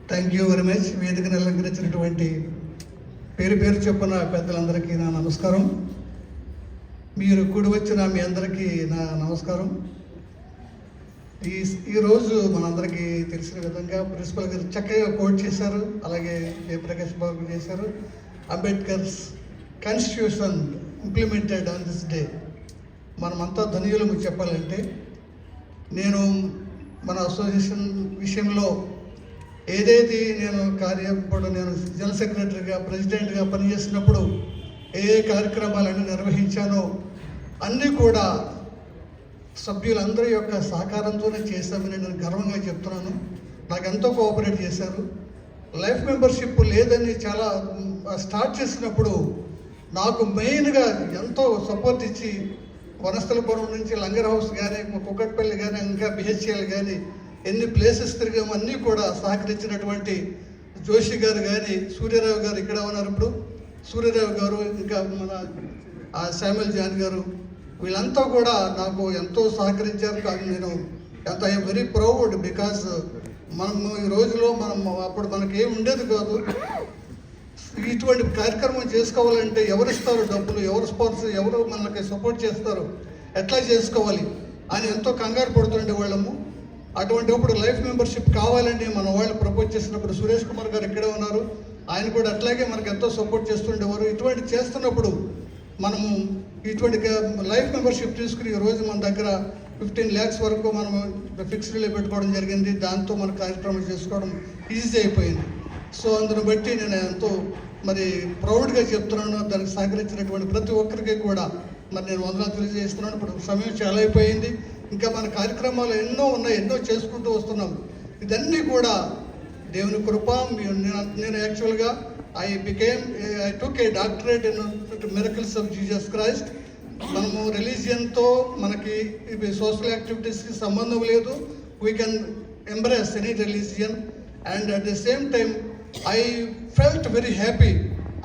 Thank you very much. వేదికను అలంకరించినటువంటి పేరు పేరు చొప్పున పెద్దలందరికీ నా నమస్కారం. మీరు కూడి వచ్చిన మీ అందరికీ నా నమస్కారం. ఈరోజు మనందరికీ తెలిసిన విధంగా ప్రిన్సిపల్ గారు చక్కగా కోట్ చేశారు, అలాగే జయప్రకాష్ బాబు చేశారు. Ambedkar's constitution implemented on this day. మనమంతా ధన్యులము చెప్పాలంటే, నేను మన అసోసియేషన్ విషయంలో ఏదైతే నేను నేను జనరల్ సెక్రటరీగా ప్రెసిడెంట్గా పనిచేసినప్పుడు ఏ కార్యక్రమాలన్నీ నిర్వహించానో అన్నీ కూడా సభ్యులందరి యొక్క సహకారంతోనే చేశామని నేను గర్వంగా చెప్తున్నాను. నాకు ఎంతో కోఆపరేట్ చేశారు. లైఫ్ మెంబర్షిప్ లేదని చాలా స్టార్ట్ చేసినప్పుడు నాకు మెయిన్గా ఎంతో సపోర్ట్ ఇచ్చి వనస్థలపురం నుంచి లంగర్ హౌస్ కానీ, కుక్కట్పల్లి కానీ, ఇంకా బిహెచ్ఎల్ కానీ ఎన్ని ప్లేసెస్ తిరిగాము అన్నీ కూడా సహకరించినటువంటి జోషి గారు కానీ, సూర్యరావు గారు ఇక్కడ ఉన్నారు ఇప్పుడు, సూర్యరావు గారు, ఇంకా మన శామ్యుల్ జాన్ గారు, వీళ్ళంతా కూడా నాకు ఎంతో సహకరించారు. కానీ నేను ఐఎమ్ వెరీ ప్రౌడ్. బికాజ్ మనము ఈ రోజులో అప్పుడు మనకి ఏమి ఉండేది కాదు. ఇటువంటి కార్యక్రమం చేసుకోవాలంటే ఎవరిస్తారు డబ్బులు, ఎవరు స్పాన్సర్, ఎవరు మనకి సపోర్ట్ చేస్తారు, ఎట్లా చేసుకోవాలి అని ఎంతో కంగారు పడుతుండే వాళ్ళము. అటువంటిప్పుడు లైఫ్ మెంబర్షిప్ కావాలని మన వాళ్ళు ప్రపోజ్ చేసినప్పుడు సురేష్ కుమార్ గారు ఇక్కడే ఉన్నారు. ఆయన కూడా అట్లాగే మనకు ఎంతో సపోర్ట్ చేస్తుండేవారు. ఇటువంటి చేస్తున్నప్పుడు మనము ఇటువంటి లైఫ్ మెంబర్షిప్ తీసుకుని ఈరోజు మన దగ్గర 15 lakhs వరకు మనం ఫిక్స్డ్లో పెట్టుకోవడం జరిగింది. దాంతో మన కార్యక్రమం చేసుకోవడం ఈజీ అయిపోయింది. సో అందును బట్టి నేను ఎంతో ప్రౌడ్గా చెప్తున్నాను. దానికి సహకరించినటువంటి ప్రతి ఒక్కరికి కూడా నేను వందనాలు తెలియజేస్తున్నాను. ఇప్పుడు సమయం చాలా అయిపోయింది. ఇంకా మన కార్యక్రమాలు ఎన్నో ఉన్నాయి, ఎన్నో చేసుకుంటూ వస్తున్నాం. ఇదన్నీ కూడా దేవుని కృప. నేను యాక్చువల్గా I took A doctorate in miracles of Jesus Christ. మనము రిలీజియన్తో మనకి సోషల్ యాక్టివిటీస్కి సంబంధం లేదు. We can embrace any religion. And at the same time I felt very happy,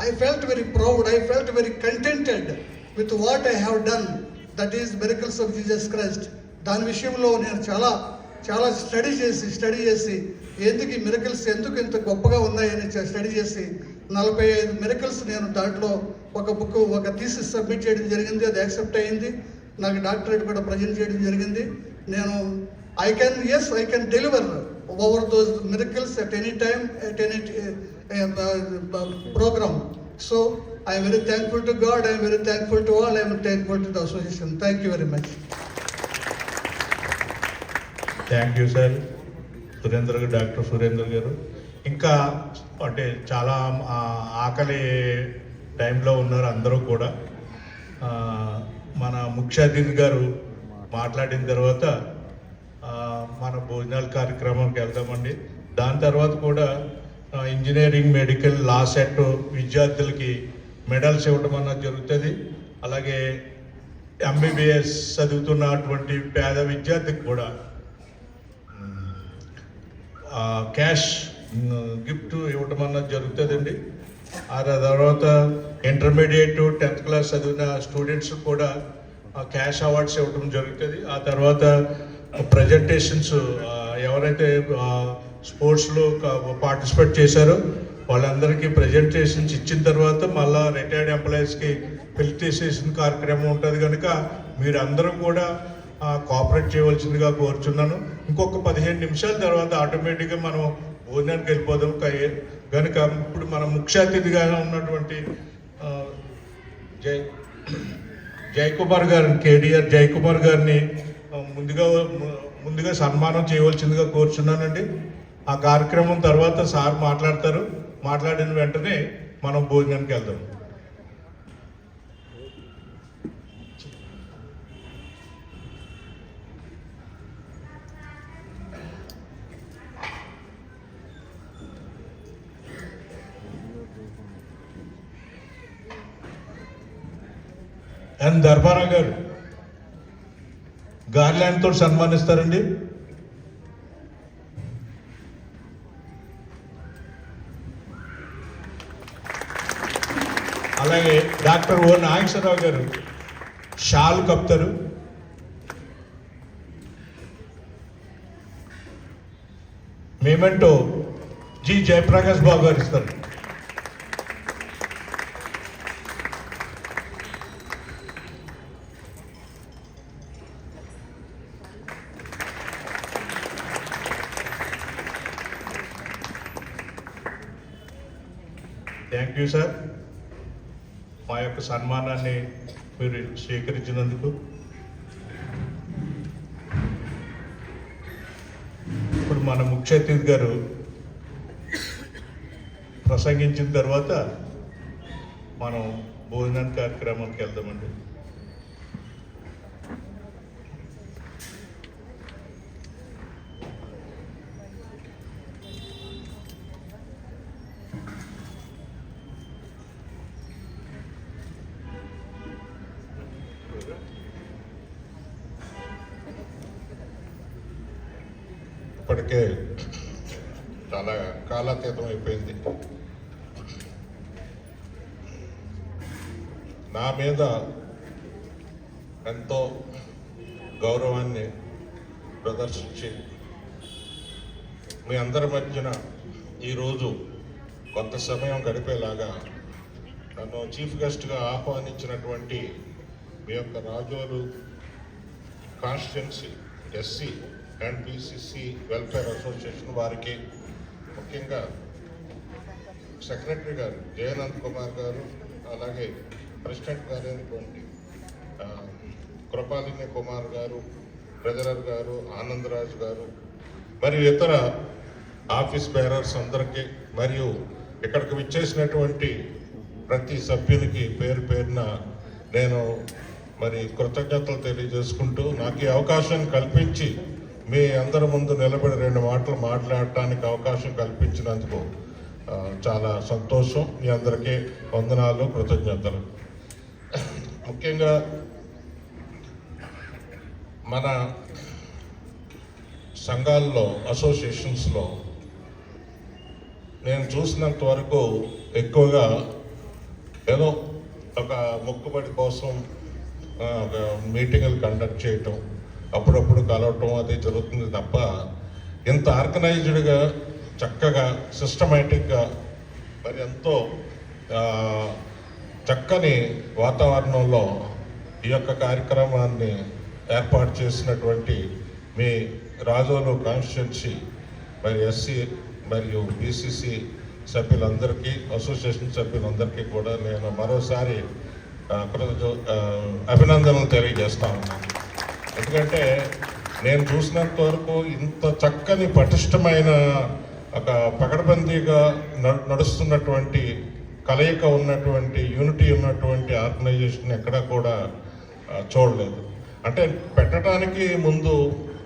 I felt very proud, I felt very కంటెంటెడ్ with what I have done, that is miracles of Jesus Christ. దాని విషయంలో నేను చాలా study చేసి ఎందుకు ఈ miracles ఎందుకు ఇంత గొప్పగా ఉన్నాయని స్టడీ చేసి 45 మిరకిల్స్ నేను దాంట్లో ఒక థీసిస్ సబ్మిట్ చేయడం జరిగింది. అది యాక్సెప్ట్ అయ్యింది. నాకు డాక్టరేట్ కూడా ప్రజెంట్ చేయడం జరిగింది. నేను I can deliver over those miracles at any time, at any program. So I am very thankful to God, I am very thankful to all, I am thankful to the association. Thank you very much. Thank you sir doctor Surendra గారు. ఇంకా అంటే చాలా ఆకలి టైంలో ఉన్నారు అందరూ కూడా. మన ముఖ్య అతిథి గారు మాట్లాడిన తర్వాత మన భోజనాల కార్యక్రమానికి వెళ్దామండి. దాని తర్వాత కూడా ఇంజనీరింగ్, మెడికల్, లా సెట్ విద్యార్థులకి మెడల్స్ ఇవ్వడం అన్నది జరుగుతుంది. అలాగే ఎంబీబీఎస్ చదువుతున్నటువంటి పేద విద్యార్థికి కూడా క్యాష్ గిఫ్ట్ ఇవ్వటం అన్నది జరుగుతుందండి. ఆ తర్వాత ఇంటర్మీడియట్ 10th క్లాస్ చదివిన స్టూడెంట్స్ కూడా క్యాష్ అవార్డ్స్ ఇవ్వటం జరుగుతుంది. ఆ తర్వాత ప్రజెంటేషన్స్ ఎవరైతే స్పోర్ట్స్లో పార్టిసిపేట్ చేశారో వాళ్ళందరికీ ప్రజెంటేషన్స్ ఇచ్చిన తర్వాత మళ్ళీ రిటైర్డ్ ఎంప్లాయీస్కి ఫెలిసిటేషన్ కార్యక్రమం ఉంటుంది కనుక మీరు అందరూ కూడా కోఆపరేట్ చేయవలసిందిగా కోరుచున్నాను. ఇంకొక 15 నిమిషాల తర్వాత ఆటోమేటిక్గా మనం భోజనానికి వెళ్ళిపోదాం కనుక ఇప్పుడు మన ముఖ్య అతిథిగా ఉన్నటువంటి జయకుమార్ గారిని కేడిఆర్ జయకుమార్ గారిని ముందుగా సన్మానం చేయవలసిందిగా కోరుచున్నానండి. ఆ కార్యక్రమం తర్వాత సార్ మాట్లాడతారు. మాట్లాడిన వెంటనే మనం భోజనానికి వెళ్దాం. అండ్ ధర్మారావు గారు గార్లాండ్ తోటి సన్మానిస్తారండి. అలాగే డాక్టర్ ఓ నాగేశ్వరరావు గారు షాల్ కప్తారు. మేమెంటో జి జయప్రకాష్ బాబు గారు ఇస్తారు. థ్యాంక్ యూ సార్, మా యొక్క సన్మానాన్ని మీరు స్వీకరించినందుకు. ఇప్పుడు మన ముఖ్య అతిథి గారు ప్రసంగించిన తర్వాత మనం భోజనానికి కార్యక్రమానికి వెళ్దామండి. ఇప్పటికే చాలా కాలాతీతం అయిపోయింది. నా మీద ఎంతో గౌరవాన్ని ప్రదర్శించి మీ అందరి మధ్యన ఈరోజు కొంత సమయం గడిపేలాగా నన్ను చీఫ్ గెస్ట్గా ఆహ్వానించినటువంటి మీ యొక్క Razole constituency SC and BCC welfare association వారికి, ముఖ్యంగా సెక్రటరీ గారు జయనంద్ కుమార్ గారు, అలాగే ప్రెసిడెంట్ గారైనటువంటి కృపాలిని కుమార్ గారు, ట్రెజరర్ గారు ఆనందరాజు గారు, మరియు ఇతర ఆఫీస్ బేరర్స్ అందరికీ, మరియు ఇక్కడికి విచ్చేసినటువంటి ప్రతి సభ్యునికి పేరు పేరున నేను కృతజ్ఞతలు తెలియజేసుకుంటూ, నాకు ఈ అవకాశం కల్పించి మీ అందరి ముందు నిలబడి 2 మాటలు మాట్లాడటానికి అవకాశం కల్పించినందుకు చాలా సంతోషం. మీ అందరికీ వందనాలు, కృతజ్ఞతలు. ముఖ్యంగా మన సంఘాల్లో, అసోసియేషన్స్లో నేను చూసినంత వరకు ఎక్కువగా ఏదో ఒక మొక్కుబడి కోసం ఒక మీటింగులు కండక్ట్ చేయటం, అప్పుడప్పుడు కలవటం అది జరుగుతుంది తప్ప ఇంత ఆర్గనైజ్డ్గా, చక్కగా, సిస్టమేటిక్గా, మరి ఎంతో చక్కని వాతావరణంలో ఈ యొక్క కార్యక్రమాన్ని ఏర్పాటు చేసినటువంటి మీ రాజోలు కాన్స్టిట్యున్సీ మరి ఎస్సీ మరియు బీసీసీ సభ్యులందరికీ, అసోసియేషన్ సభ్యులందరికీ కూడా నేను మరోసారి అభినందనలు తెలియజేస్తా ఉన్నాను. ఎందుకంటే నేను చూసినంత వరకు ఇంత చక్కని పటిష్టమైన ఒక పకడ్బందీగా నడుస్తున్నటువంటి, కలయిక ఉన్నటువంటి, యూనిటీ ఉన్నటువంటి ఆర్గనైజేషన్ ఎక్కడా కూడా చూడలేదు. అంటే పెట్టడానికి ముందు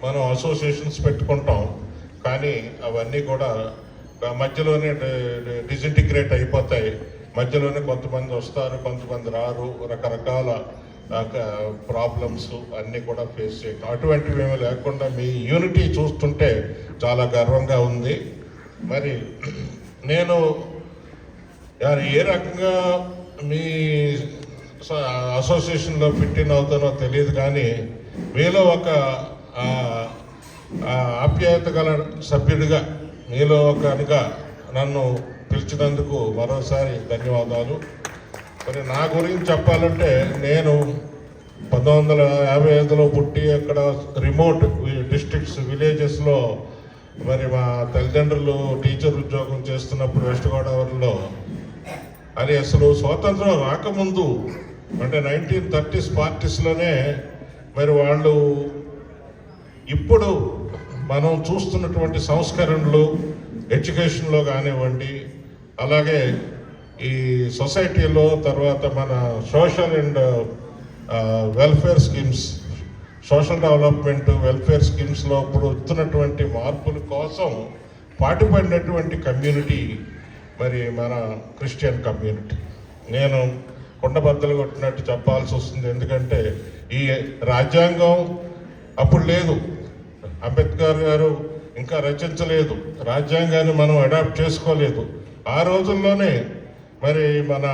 మనం అసోసియేషన్స్ పెట్టుకుంటాం, కానీ అవన్నీ కూడా మధ్యలోనే డిజింటిగ్రేట్ అయిపోతాయి. మధ్యలోనే కొంతమంది వస్తారు, కొంతమంది రారు, రకరకాల ప్రాబ్లమ్స్ అన్నీ కూడా ఫేస్ చేయటం, అటువంటివి ఏమీ లేకుండా మీ యూనిటీ చూస్తుంటే చాలా గర్వంగా ఉంది. మరి నేను ఏ రకంగా మీ అసోసియేషన్లో ఫిట్ ఇన్ అవుతానో తెలియదు, కానీ మీలో ఒక ఆప్యాయత గల సభ్యుడిగా, మీలో ఒకనిగా నన్ను పిలిచినందుకు మరోసారి ధన్యవాదాలు. మరి నా గురించి చెప్పాలంటే నేను 1955లో పుట్టి అక్కడ రిమోట్ డిస్ట్రిక్ట్స్ విలేజెస్లో మరి మా తల్లిదండ్రులు టీచర్ ఉద్యోగం చేస్తున్నప్పుడు వెస్ట్ గోదావరిలో, అది అసలు స్వాతంత్రం రాకముందు అంటే 1930s 40sలోనే మరి వాళ్ళు ఇప్పుడు మనం చూస్తున్నటువంటి సంస్కరణలు ఎడ్యుకేషన్లో కానివ్వండి, అలాగే ఈ సొసైటీలో, తర్వాత మన social and welfare schemes, social development welfare స్కీమ్స్లో ఇప్పుడు వస్తున్నటువంటి మార్పుల కోసం పాటుపడినటువంటి కమ్యూనిటీ మరి మన క్రిస్టియన్ కమ్యూనిటీ. నేను కొండబద్దలు కొట్టినట్టు చెప్పాల్సి వస్తుంది, ఎందుకంటే ఈ రాజ్యాంగం అప్పుడు లేదు, అంబేద్కర్ గారు ఇంకా రచించలేదు, రాజ్యాంగాన్ని మనం అడాప్ట్ చేసుకోలేదు. ఆ రోజుల్లోనే మరి మన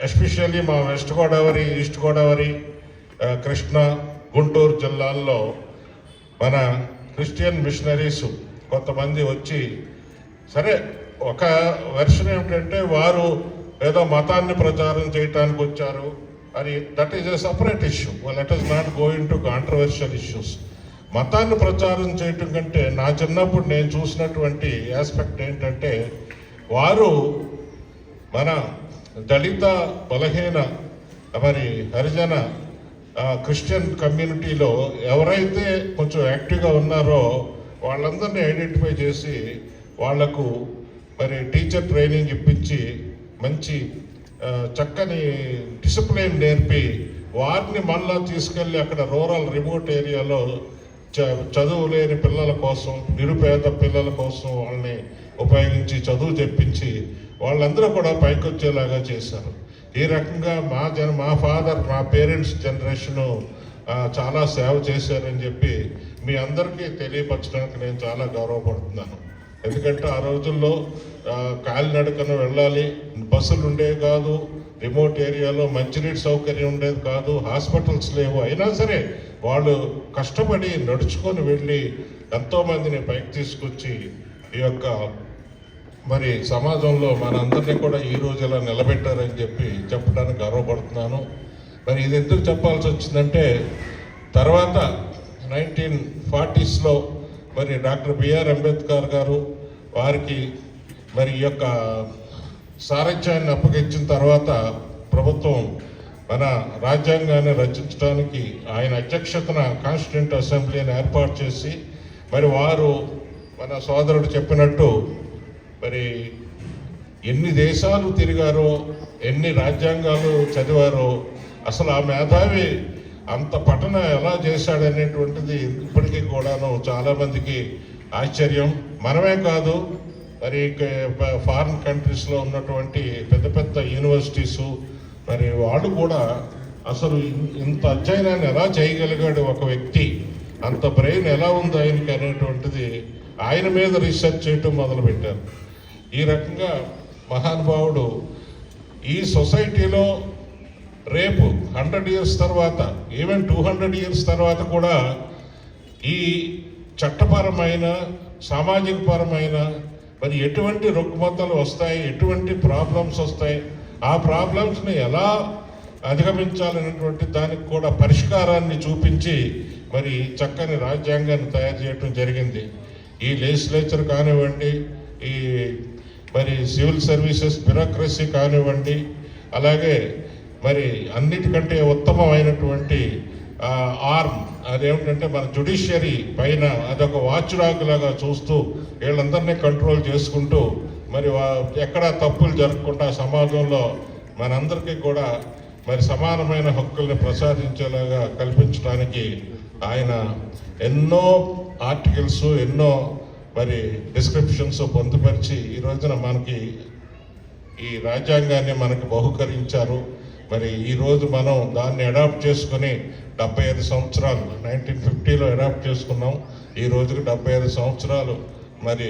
ఎస్పెషల్లీ మా వెస్ట్ గోదావరి, ఈస్ట్ గోదావరి, కృష్ణా, గుంటూరు జిల్లాల్లో మన క్రిస్టియన్ మిషనరీస్ కొంతమంది వచ్చి, సరే ఒక వెర్షన్ ఏమిటంటే వారు ఏదో మతాన్ని ప్రచారం చేయడానికి వచ్చారు అని, that is a separate issue. Let us not go in to controversial issues. మతాన్ని ప్రచారం చేయటం కంటే నా చిన్నప్పుడు నేను చూసినటువంటి ఆస్పెక్ట్ ఏంటంటే, వారు మన దళిత, బలహీన, మరి హరిజన క్రిస్టియన్ కమ్యూనిటీలో ఎవరైతే కొంచెం యాక్టివ్గా ఉన్నారో వాళ్ళందరినీ ఐడెంటిఫై చేసి వాళ్లకు మరి టీచర్ ట్రైనింగ్ ఇప్పించి మంచి చక్కని డిసిప్లిన్ నేర్పి వారిని మళ్ళా తీసుకెళ్ళి అక్కడ రూరల్ రిమోట్ ఏరియాలో చదువు లేని పిల్లల కోసం, నిరుపేద పిల్లల కోసం వాళ్ళని ఉపయోగించి చదువు చెప్పించి వాళ్ళందరూ కూడా పైకి వచ్చేలాగా చేశారు. ఈ రకంగా మా ఫాదర్, మా పేరెంట్స్ జనరేషను చాలా సేవ చేశారని చెప్పి మీ అందరికీ తెలియపరచడానికి నేను చాలా గౌరవపడుతున్నాను. ఎందుకంటే ఆ రోజుల్లో కాలినడకన వెళ్ళాలి, బస్సులు ఉండేవి కాదు, రిమోట్ ఏరియాలో మంచినీటి సౌకర్యం ఉండేది కాదు, హాస్పిటల్స్ లేవు. అయినా సరే వాళ్ళు కష్టపడి నడుచుకొని వెళ్ళి ఎంతోమందిని పైకి తీసుకొచ్చి ఈ యొక్క మరి సమాజంలో మనందరినీ కూడా ఈ రోజు ఇలా నిలబెట్టారని చెప్పి చెప్పడానికి గర్వపడుతున్నాను. మరి ఇది ఎందుకు చెప్పాల్సి వచ్చిందంటే, తర్వాత 1940sలో మరి డాక్టర్ బిఆర్ అంబేద్కర్ గారు వారికి మరి ఈ యొక్క సారథ్యాన్ని అప్పగించిన తర్వాత ప్రభుత్వం మన రాజ్యాంగాన్ని రచించడానికి ఆయన అధ్యక్షతన కాన్స్టిట్యూంట్ అసెంబ్లీని ఏర్పాటు చేసి, మరి వారు మన సోదరుడు చెప్పినట్టు మరి ఎన్ని దేశాలు తిరిగారో, ఎన్ని రాజ్యాంగాలు చదివారో, అసలు ఆ మేధావి అంత పఠన ఎలా చేశాడనేటువంటిది ఇప్పటికీ కూడాను చాలామందికి ఆశ్చర్యం. మనమే కాదు, మరి ఫారిన్ కంట్రీస్లో ఉన్నటువంటి పెద్ద పెద్ద యూనివర్సిటీసు మరి వాళ్ళు కూడా అసలు ఇంత అధ్యయనాన్ని ఎలా చేయగలిగాడు ఒక వ్యక్తి, అంత బ్రెయిన్ ఎలా ఉంది ఆయనకి అనేటువంటిది ఆయన మీద రీసెర్చ్ చేయటం మొదలుపెట్టారు. ఈ రకంగా మహానుభావుడు ఈ సొసైటీలో రేపు 100 years తర్వాత, ఈవెన్ 200 years తర్వాత కూడా ఈ చట్టపరమైన, సామాజిక పరమైన మరి ఎటువంటి రుగ్మతలు వస్తాయి, ఎటువంటి ప్రాబ్లమ్స్ వస్తాయి, ఆ ప్రాబ్లమ్స్ని ఎలా అధిగమించాలనేటువంటి దానికి కూడా పరిష్కారాన్ని చూపించి మరి చక్కని రాజ్యాంగాన్ని తయారు చేయడం జరిగింది. ఈ లెజిస్లేచర్ కానివ్వండి, ఈ మరి సివిల్ సర్వీసెస్ బ్యూరోక్రసీ కానివ్వండి, అలాగే మరి అన్నిటికంటే ఉత్తమమైనటువంటి ఆర్మ్ అదేమిటంటే మన జ్యుడిషియరీ పైన అదొక వాచ్ డాగ్ లాగా చూస్తూ వీళ్ళందరినీ కంట్రోల్ చేసుకుంటూ మరి ఎక్కడ తప్పులు జరగకుండా సమాజంలో మనందరికీ కూడా మరి సమానమైన హక్కుల్ని ప్రసాదించేలాగా కల్పించడానికి ఆయన ఎన్నో ఆర్టికల్స్, ఎన్నో మరి డిస్క్రిప్షన్స్ పొందుపరిచి ఈ రోజున మనకి ఈ రాజ్యాంగాన్ని మనకు బహుకరించారు. మరి ఈరోజు మనం దాన్ని అడాప్ట్ చేసుకుని 75 సంవత్సరాలు 1950లో అడాప్ట్ చేసుకున్నాం. ఈ రోజుకి 75 సంవత్సరాలు మరి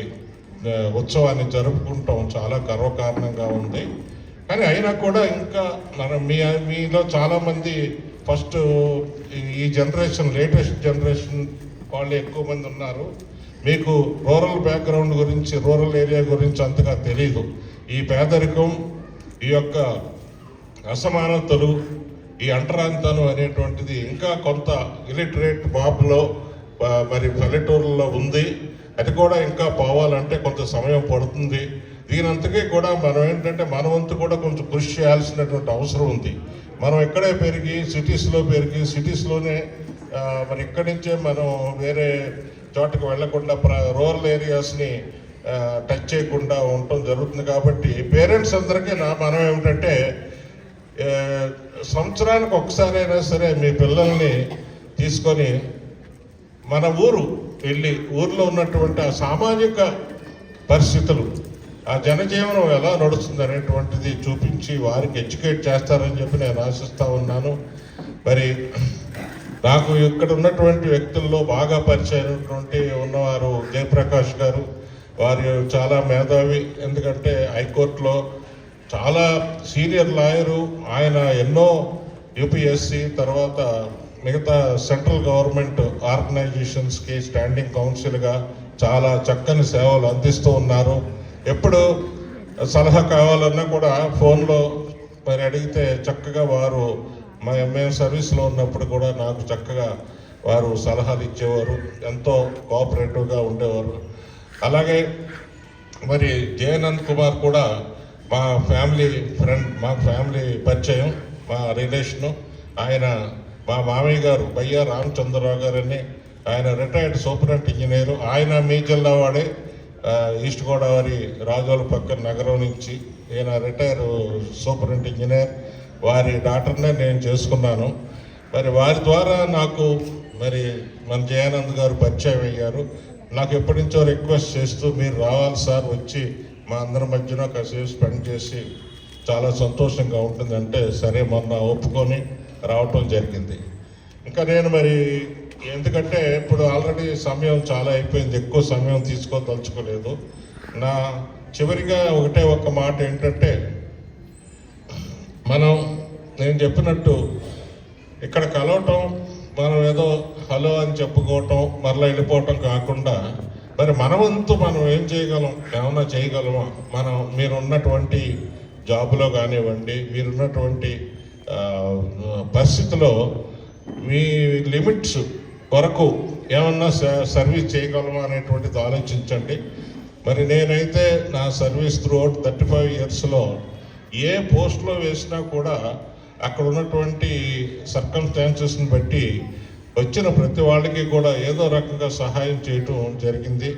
ఉత్సవాన్ని జరుపుకుంటాం చాలా గర్వకారణంగా ఉంది. కానీ అయినా కూడా ఇంకా మీలో చాలామంది ఫస్ట్ ఈ జనరేషన్ లేటెస్ట్ జనరేషన్ వాళ్ళు ఎక్కువ మంది ఉన్నారు. మీకు రూరల్ బ్యాక్గ్రౌండ్ గురించి రూరల్ ఏరియా గురించి అంతగా తెలీదు. ఈ పేదరికం, ఈ యొక్క అసమానతలు, ఈ అంటరాంతనం అనేటువంటిది ఇంకా కొంత ఇలిటరేట్ మాబ్లో మరి పల్లెటూరులో ఉంది. అది కూడా ఇంకా పోవాలంటే కొంత సమయం పడుతుంది. దీనంతకే కూడా మనం ఏంటంటే మన వంతు కూడా కొంచెం కృషి చేయాల్సినటువంటి అవసరం ఉంది. మనం ఇక్కడే పెరిగి సిటీస్లోనే మరి ఇక్కడి నుంచే మనం వేరే చోటకు వెళ్లకుండా రూరల్ ఏరియాస్ని టచ్ చేయకుండా ఉండటం జరుగుతుంది. కాబట్టి పేరెంట్స్ అందరికీ మనం ఏమిటంటే సంవత్సరానికి ఒకసారైనా సరే మీ పిల్లల్ని తీసుకొని మన ఊరు వెళ్ళి ఊర్లో ఉన్నటువంటి ఆ సామాజిక పరిస్థితులు, ఆ జనజీవనం ఎలా నడుస్తుంది అనేటువంటిది చూపించి వారికి ఎడ్యుకేట్ చేస్తారని చెప్పి నేను ఆశిస్తూ ఉన్నాను. మరి నాకు ఇక్కడ ఉన్నటువంటి వ్యక్తుల్లో బాగా పరిచయమైనటువంటి ఉన్నవారు జయప్రకాష్ గారు. వారు చాలా మేధావి, ఎందుకంటే హైకోర్టులో చాలా సీనియర్ లాయరు. ఆయన ఎన్నో యూపీఎస్సి తర్వాత మిగతా సెంట్రల్ గవర్నమెంట్ ఆర్గనైజేషన్స్కి స్టాండింగ్ కౌన్సిల్గా చాలా చక్కని సేవలు అందిస్తూ ఉన్నారు. ఎప్పుడు సలహా కావాలన్నా కూడా ఫోన్లో మరి అడిగితే చక్కగా వారు మేము సర్వీస్లో ఉన్నప్పుడు కూడా నాకు చక్కగా వారు సలహాలు ఇచ్చేవారు, ఎంతో కోఆపరేటివ్గా ఉండేవారు. అలాగే మరి జయనంద్ కుమార్ కూడా మా ఫ్యామిలీ ఫ్రెండ్, మా ఫ్యామిలీ పరిచయం, మా రిలేషను. ఆయన మా మామయ్య గారు బయ్యా రామచంద్రరావు గారని, ఆయన రిటైర్డ్ సూపరింటెండెంట్ ఇంజనీరు. ఆయన మీ జిల్లా వాడే, ఈస్ట్ గోదావరి రాజోల పక్కన నగరం నుంచి. ఈయన రిటైర్ సూపరింటెండెంట్ ఇంజనీర్. వారి డాక్టర్నే నేను చేసుకున్నాను. మరి వారి ద్వారా నాకు మరి మన జయానంద్ గారు పరిచయం అయ్యారు. నాకు ఎప్పటి నుంచో రిక్వెస్ట్ చేస్తూ మీరు రావాలి సార్, వచ్చి మా అందరి మధ్యన కాసేపు స్పెండ్ చేసి చాలా సంతోషంగా ఉంటుందంటే సరే మొన్న ఒప్పుకొని రావటం జరిగింది. ఇంకా నేను మరి ఎందుకంటే ఇప్పుడు ఆల్రెడీ సమయం చాలా అయిపోయింది, ఎక్కువ సమయం తీసుకోదలుచుకోలేదు. నా చివరిగా ఒకటే ఒక మాట ఏంటంటే, నేను చెప్పినట్టు ఇక్కడ కలవటం, మనం ఏదో హలో అని చెప్పుకోవటం మరలా వెళ్ళిపోవటం కాకుండా మరి మనవంతు మనం ఏం చేయగలం, ఏమన్నా చేయగలమా? మీరున్నటువంటి జాబులో కానివ్వండి, మీరున్నటువంటి పరిస్థితిలో మీ లిమిట్స్ వరకు ఏమన్నా సర్వీస్ చేయగలమా అనేటువంటిది ఆలోచించండి. మరి నేనైతే నా సర్వీస్ త్రూ అవుట్ 35 ఇయర్స్లో ఏ పోస్ట్లో వేసినా కూడా అక్కడ ఉన్నటువంటి సర్కమ్స్టాన్సెస్ని బట్టి వచ్చిన ప్రతి వాళ్ళకి కూడా ఏదో రకంగా సహాయం చేయటం జరిగింది.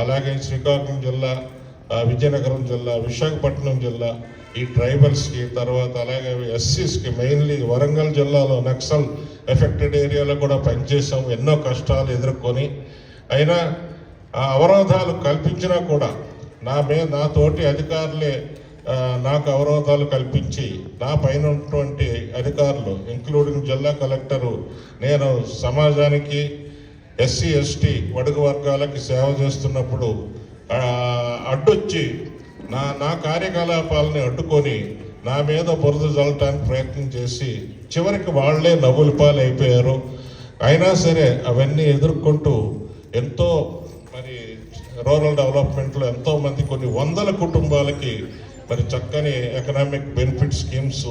అలాగే శ్రీకాకుళం జిల్లా, విజయనగరం జిల్లా, విశాఖపట్నం జిల్లా, ఈ ట్రైబల్స్కి, తర్వాత అలాగే ఎస్సీస్కి, మెయిన్లీ వరంగల్ జిల్లాలో నక్సల్ ఎఫెక్టెడ్ ఏరియాలో కూడా పనిచేసాం. ఎన్నో కష్టాలు ఎదుర్కొని అయినా ఆ అవరోధాలు కల్పించినా కూడా నా తోటి అధికారులే నాకు అవరోధాలు కల్పించి నా పైన ఉన్నటువంటి అధికారులు ఇంక్లూడింగ్ జిల్లా కలెక్టరు నేను సమాజానికి ఎస్సీ ఎస్టీ బడుగు వర్గాలకి సేవ చేస్తున్నప్పుడు అడ్డొచ్చి నా కార్యకలాపాలని అడ్డుకొని నా మీద బురద జల్లటానికి ప్రయత్నం చేసి చివరికి వాళ్లే నవ్వుల పాలు అయిపోయారు. అయినా సరే అవన్నీ ఎదుర్కొంటూ ఎంతో మరి రూరల్ డెవలప్మెంట్లో ఎంతోమంది కొన్ని వందల కుటుంబాలకి మరి చక్కని ఎకనామిక్ బెనిఫిట్ స్కీమ్స్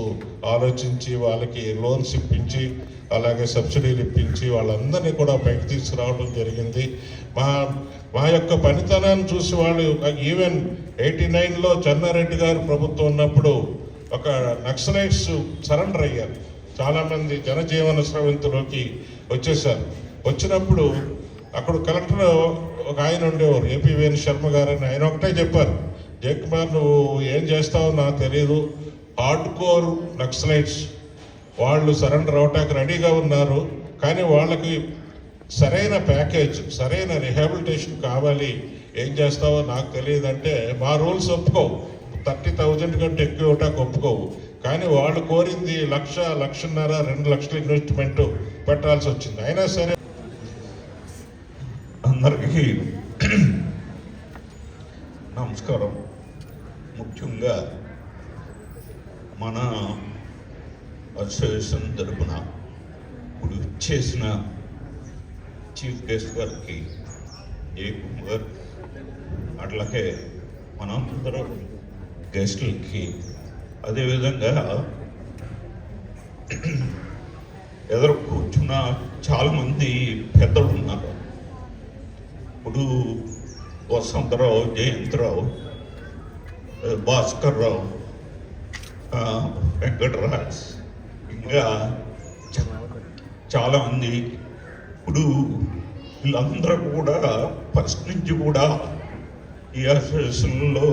ఆలోచించి వాళ్ళకి లోన్స్ ఇప్పించి అలాగే సబ్సిడీలు ఇప్పించి వాళ్ళందరినీ కూడా పైకి తీసుకురావడం జరిగింది. మా యొక్క పనితనాన్ని చూసి వాళ్ళు ఈవెన్ 89లో చెన్నారెడ్డి గారు ప్రభుత్వం ఉన్నప్పుడు ఒక నక్సలైట్స్ సరెండర్ అయ్యారు. చాలామంది జనజీవన స్రవంతిలోకి వచ్చేసారు. వచ్చినప్పుడు అక్కడ కలెక్టర్ ఒక ఆయన ఉండేవారు, ఏపీ వేణు శర్మ గారని. ఆయన ఒకటే చెప్పారు, జయకుమార్ నువ్వు ఏం చేస్తావో నాకు తెలియదు, హార్డ్ కోర్ నక్సలైట్స్ వాళ్ళు సరెండర్ అవటానికి రెడీగా ఉన్నారు, కానీ వాళ్ళకి సరైన ప్యాకేజ్, సరైన రిహాబిలిటేషన్ కావాలి, ఏం చేస్తావో నాకు తెలియదు అంటే మా రూల్స్ ఒప్పుకోవు, 30,000 కంటే ఎక్కువ ఇవ్వటానికి ఒప్పుకోవు, కానీ వాళ్ళు కోరింది 1,00,000, 1,50,000, 2 లక్షల ఇన్వెస్ట్మెంట్ పెట్టాల్సి వచ్చింది. అయినా సరే అందరికీ నమస్కారం. ముఖ్యంగా మన అసోసియేషన్ తరపున ఇప్పుడు చేసిన చీఫ్ గెస్ట్ గారికి ఏ కుమార్, అట్లాగే మనందరూ గెస్టులకి, అదేవిధంగా ఎదురు కూర్చున్న చాలామంది పెద్దలు ఉన్నారు. ఇప్పుడు వసంతరావు, జయంతరావు, భాస్కర్ రావు, వెంకటరాజ్, ఇంకా చాలామంది. ఇప్పుడు వీళ్ళందరూ కూడా ఫస్ట్ నుంచి కూడా ఈ అసోసియేషన్లో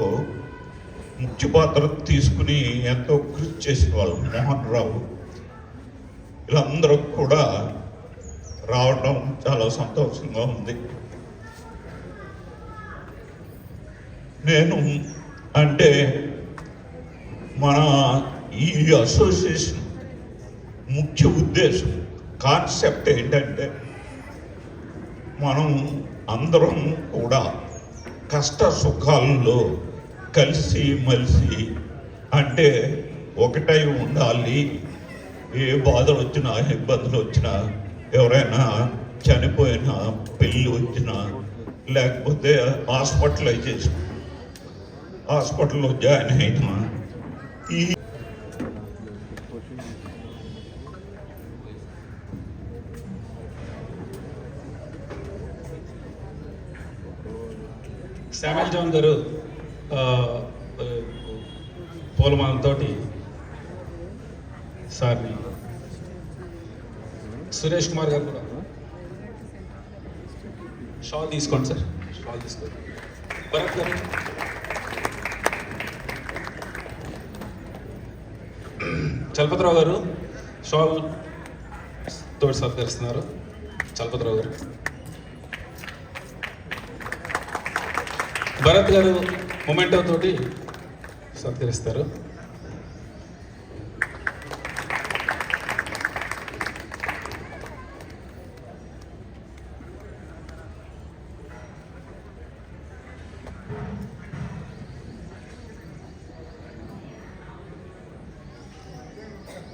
ముఖ్య పాత్ర తీసుకుని ఎంతో కృషి చేసిన వాళ్ళు. మోహన్ రావు, వీళ్ళందరూ కూడా రావడం చాలా సంతోషంగా ఉంది. నేను అంటే మన ఈ అసోసియేషన్ ముఖ్య ఉద్దేశం, కాన్సెప్ట్ ఏంటంటే మనం అందరం కూడా కష్ట సుఖాల్లో కలిసి మలిసి అంటే ఒకటై ఉండాలి. ఏ బాధలు వచ్చినా, ఇబ్బందులు వచ్చినా, ఎవరైనా చనిపోయినా, పెళ్ళి వచ్చినా, లేకపోతే హాస్పిటల్లో జాయిన్ అయినా, ఈ శామ్యుల్ జాన్ గారు పూలమాలతోటి సార్ని, సురేష్ కుమార్ గారు కూడా షాల్ తీసుకోండి సార్, షాల్ తీసుకోండి. భరత్ గారు, చలపతిరావు గారు షాల్ తోటి సత్కరిస్తున్నారు. చలపతిరావు గారు, భరత్ గారు మొమెంటో తోటి సత్కరిస్తారు.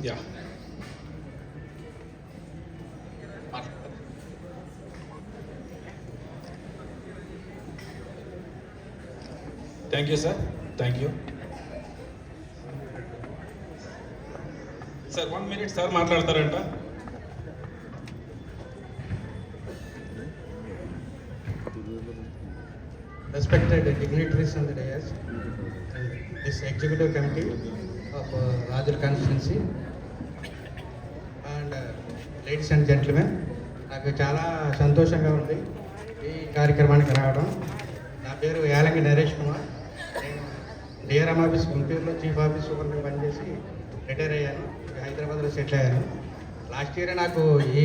Yeah, thank you sir, thank you sir. 1 minute sir మాట్లాడతారంట. Respected dignitaries on the dais, this executive committee of Rajur constituency, and ladies and gentlemen, నాకు చాలా సంతోషంగా ఉంది ఈ కార్యక్రమానికి రావడం. నా పేరు యాలంగి నరేష్ కుమార్. నేను డిఆర్ఎం ఆఫీస్ గుంటూరులో చీఫ్ ఆఫీస్ సూపర్గా పనిచేసి రిటైర్ అయ్యాను. హైదరాబాద్లో సెటిల్ అయ్యాను. లాస్ట్ ఇయర్ నాకు ఈ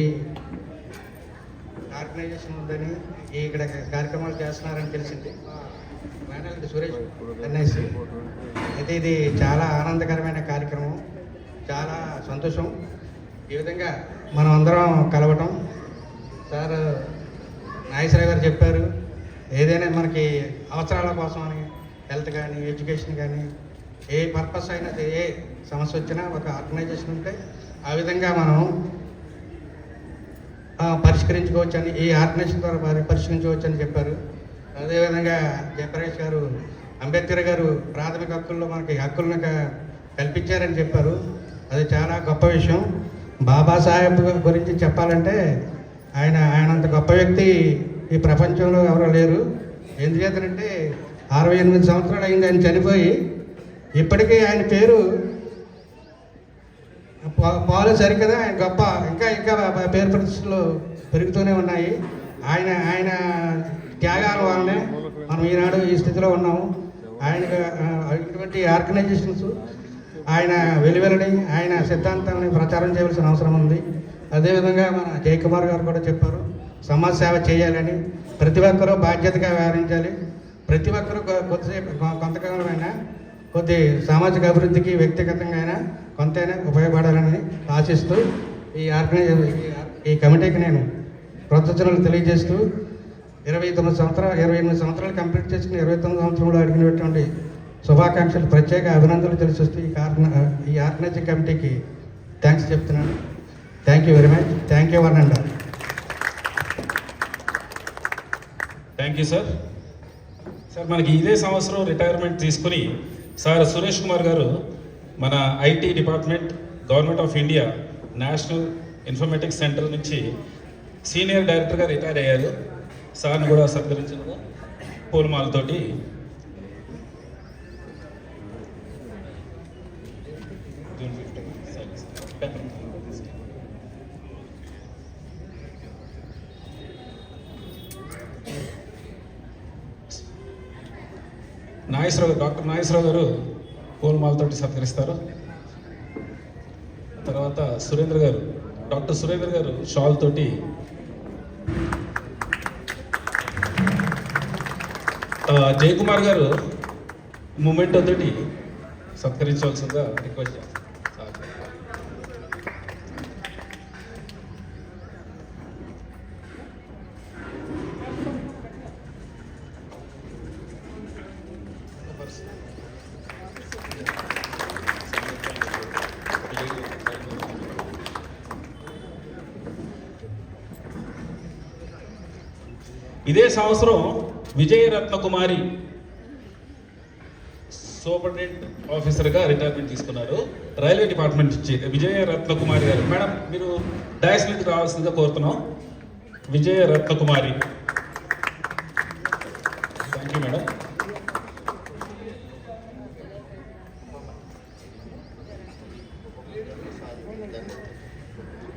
ఆర్గనైజేషన్ ఉందని, ఇక్కడ కార్యక్రమాలు చేస్తున్నారని తెలిసింది. మేనేజర్ సురేష్ ఎన్ఐసి అయితే ఇది చాలా ఆనందకరమైన కార్యక్రమం, చాలా సంతోషం. ఈ విధంగా మనం అందరం కలవటం. సార్ నాగేశ్వరరావు గారు చెప్పారు, ఏదైనా మనకి అవసరాల కోసం అని, హెల్త్ కానీ, ఎడ్యుకేషన్ కానీ, ఏ పర్పస్ అయినా, ఏ సమస్య వచ్చినా ఒక ఆర్గనైజేషన్ ఉంటే ఆ విధంగా మనం పరిష్కరించుకోవచ్చని, ఈ ఆర్గనైజేషన్ ద్వారా పరిష్కరించుకోవచ్చని చెప్పారు. అదేవిధంగా జయప్రకాష్ గారు, అంబేద్కర్ గారు ప్రాథమిక హక్కుల్లో మనకి హక్కులను కల్పించారని చెప్పారు. అది చాలా గొప్ప విషయం. బాబాసాహెబ్ గురించి చెప్పాలంటే ఆయనంత గొప్ప వ్యక్తి ఈ ప్రపంచంలో ఎవరో లేరు. ఎందుచేతనంటే 68 సంవత్సరాలు అయింది ఆయన చనిపోయి. ఇప్పటికీ ఆయన పేరు పాలు సరికదా, ఆయన గొప్ప ఇంకా ఇంకా పేరు ప్రతిష్టలు పెరుగుతూనే ఉన్నాయి. ఆయన త్యాగాల వల్లనే మనం ఈనాడు ఈ స్థితిలో ఉన్నాము. ఆయన ఇటువంటి ఆర్గనైజేషన్స్ ఆయన వెలువెలని, ఆయన సిద్ధాంతాన్ని ప్రచారం చేయవలసిన అవసరం ఉంది. అదేవిధంగా మన జయకుమార్ గారు కూడా చెప్పారు, సమాజ సేవ చేయాలని, ప్రతి ఒక్కరూ బాధ్యతగా వ్యవహరించాలి. ప్రతి ఒక్కరూ కొద్దిసేపు కొంతకాలమైనా కొద్ది సామాజిక అభివృద్ధికి వ్యక్తిగతంగా అయినా కొంతైనా ఉపయోగపడాలని ఆశిస్తూ ఈ కమిటీకి నేను కృతజ్ఞతలు తెలియజేస్తూ 28 సంవత్సరాలు కంప్లీట్ చేసుకుని 29 సంవత్సరంలో అడిగినటువంటి శుభాకాంక్షలు ప్రత్యేక అభినందనలు తెలియజేస్తూ ఈ ఆర్గనైజింగ్ కమిటీకి థ్యాంక్స్ చెప్తున్నాను. Thank you very much. Thank you one and all. Thank you sir. Sir మనకి ఇదే సంవత్సరం రిటైర్మెంట్ తీసుకుని సార్ సురేష్ కుమార్ గారు మన IT department government of India national informatics centre నుంచి సీనియర్ డైరెక్టర్గా రిటైర్ అయ్యారు. సార్ని కూడా సత్కరించిన పూలమాలతోటి డాక్టర్ నాగేశ్వరరావు గారు పూలమాలతోటి సత్కరిస్తారు. తర్వాత డాక్టర్ సురేంద్ర గారు షాల్ తోటి, జయకుమార్ గారు మూమెంట్ తోటి సత్కరించవలసిందిగా రిక్వెస్ట్ చేస్తాను. ఇదే సంవత్సరం విజయరత్న కుమారి సూపరింటెండెంట్ ఆఫీసర్గా రిటైర్మెంట్ తీసుకున్నారు. రైల్వే డిపార్ట్మెంట్ నుంచి విజయరత్న కుమారి గారు. మేడం మీరు డయాస్ మీదకి రావాల్సిందిగా కోరుతున్నాం. Vijayaratna Kumari. Thank you madam.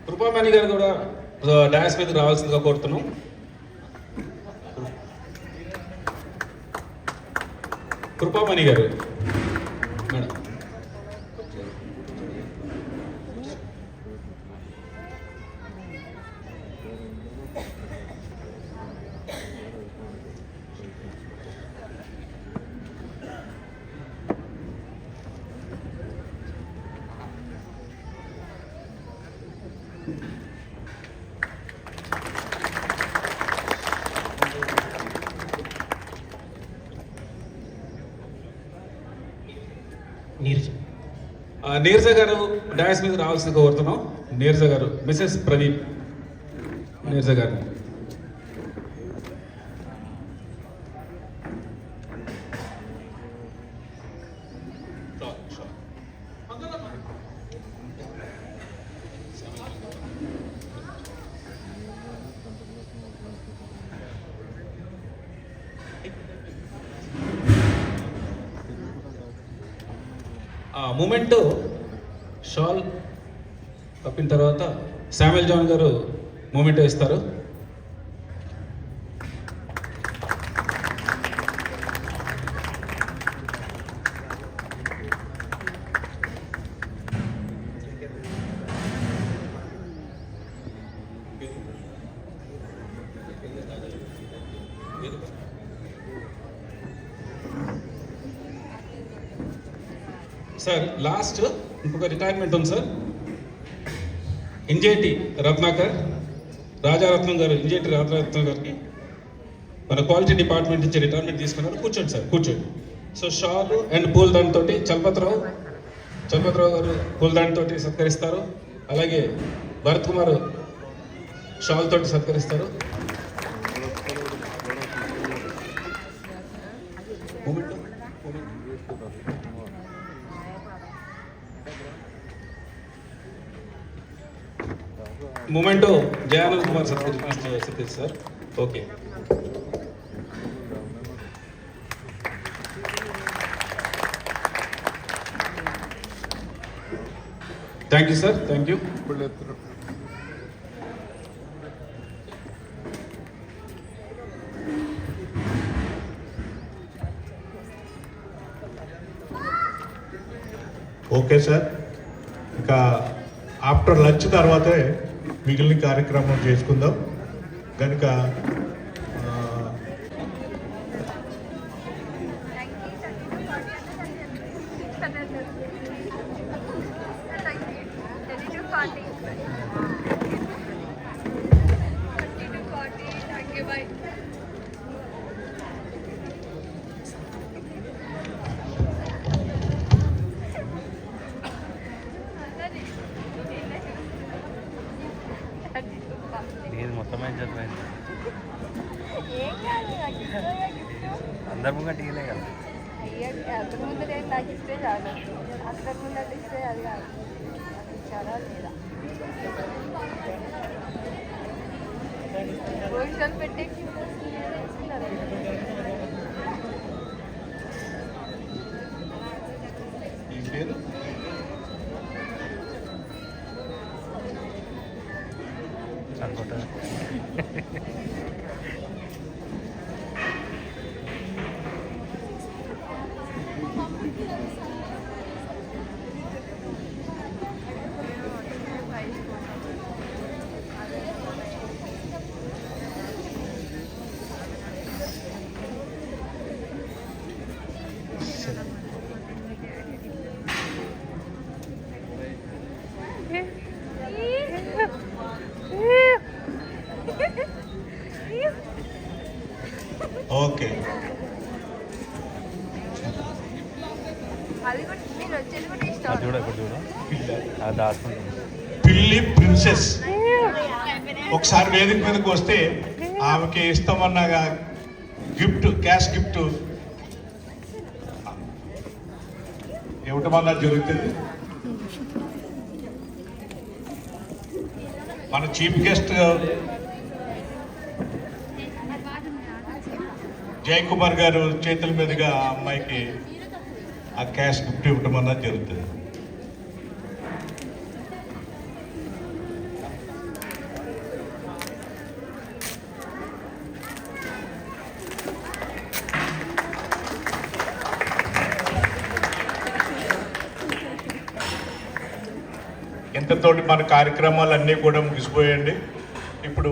Krupamani గారు కూడా డయాస్ మీదకి రావాల్సిందిగా కోరుతున్నాం. కృపామణి గారు మేడం. నీరజ గారు డాన్స్ మీద రావాల్సిందిగా కోరుతున్నాం. నీరజ గారు, మిసెస్ ప్రదీప్ నీరజ గారు. మూమెంట్ షాల్ కప్పిన తర్వాత శామ్యుల్ జాన్ గారు మూమెంట్ వేస్తారు. సార్ లాస్ట్ ఇంకొక రిటైర్మెంట్ ఉంది సార్. ఇంజేటి రత్నాకర్ రాజారత్నం గారు, ఇంజేటి రాజారత్నం గారికి మన క్వాలిటీ డిపార్ట్మెంట్ నుంచి రిటైర్మెంట్ తీసుకున్నారు. కూర్చోండి సార్, కూర్చోండి. సో షాలు అండ్ పూలదాన్ తోటి చలపతిరావు గారు పూలదాన్ తోటి సత్కరిస్తారు. అలాగే భరత్ కుమార్ షాల్ తోటి సత్కరిస్తారు. మూమెంట్ జయానంద్ కుమార్ సత్కరిస్తారు sir. Okay, thank you sir, thank you. Okay sir, ఇంకా ఆఫ్టర్ లంచ్ తర్వాతే మిగిలిన కార్యక్రమం చేసుకుందాం కనుక అర్థమైంది చదివాయింది ఏం కాదు నాకు ఇష్టమే గిఫ్ట్ అందరి ముంగట ఇయలే కదా అంతకు ముందు నేను నాకు ఇస్తే చాలు అంతకు ముందు ఇస్తే అది కాదు నాకు ఇచ్చారా లేదా భవిష్యత్తు పెట్టే ఈ పేరు అనుకుంటారు ఓకే అది కూడా నేను వచ్చేది కూడా ఇష్టం అది చూడ ఇప్పుడు చూడ అది దాచుకుంటుంది పిల్లి ప్రిన్సెస్ ఒకసారి వేదిక మీదకి వస్తే ఆమెకి ఇస్తామన్న గిఫ్ట్ క్యాష్ గిఫ్ట్ ఇవ్వటమన్నా జరుగుతుంది. మన చీఫ్ గెస్ట్ జయకుమార్ గారు చేతుల మీదుగా ఆ అమ్మాయికి ఆ క్యాష్ గిఫ్ట్ ఇవ్వటమన్నా జరుగుతుంది. ఇంతతోటి మన కార్యక్రమాలన్నీ కూడా ముగిసిపోయండి. ఇప్పుడు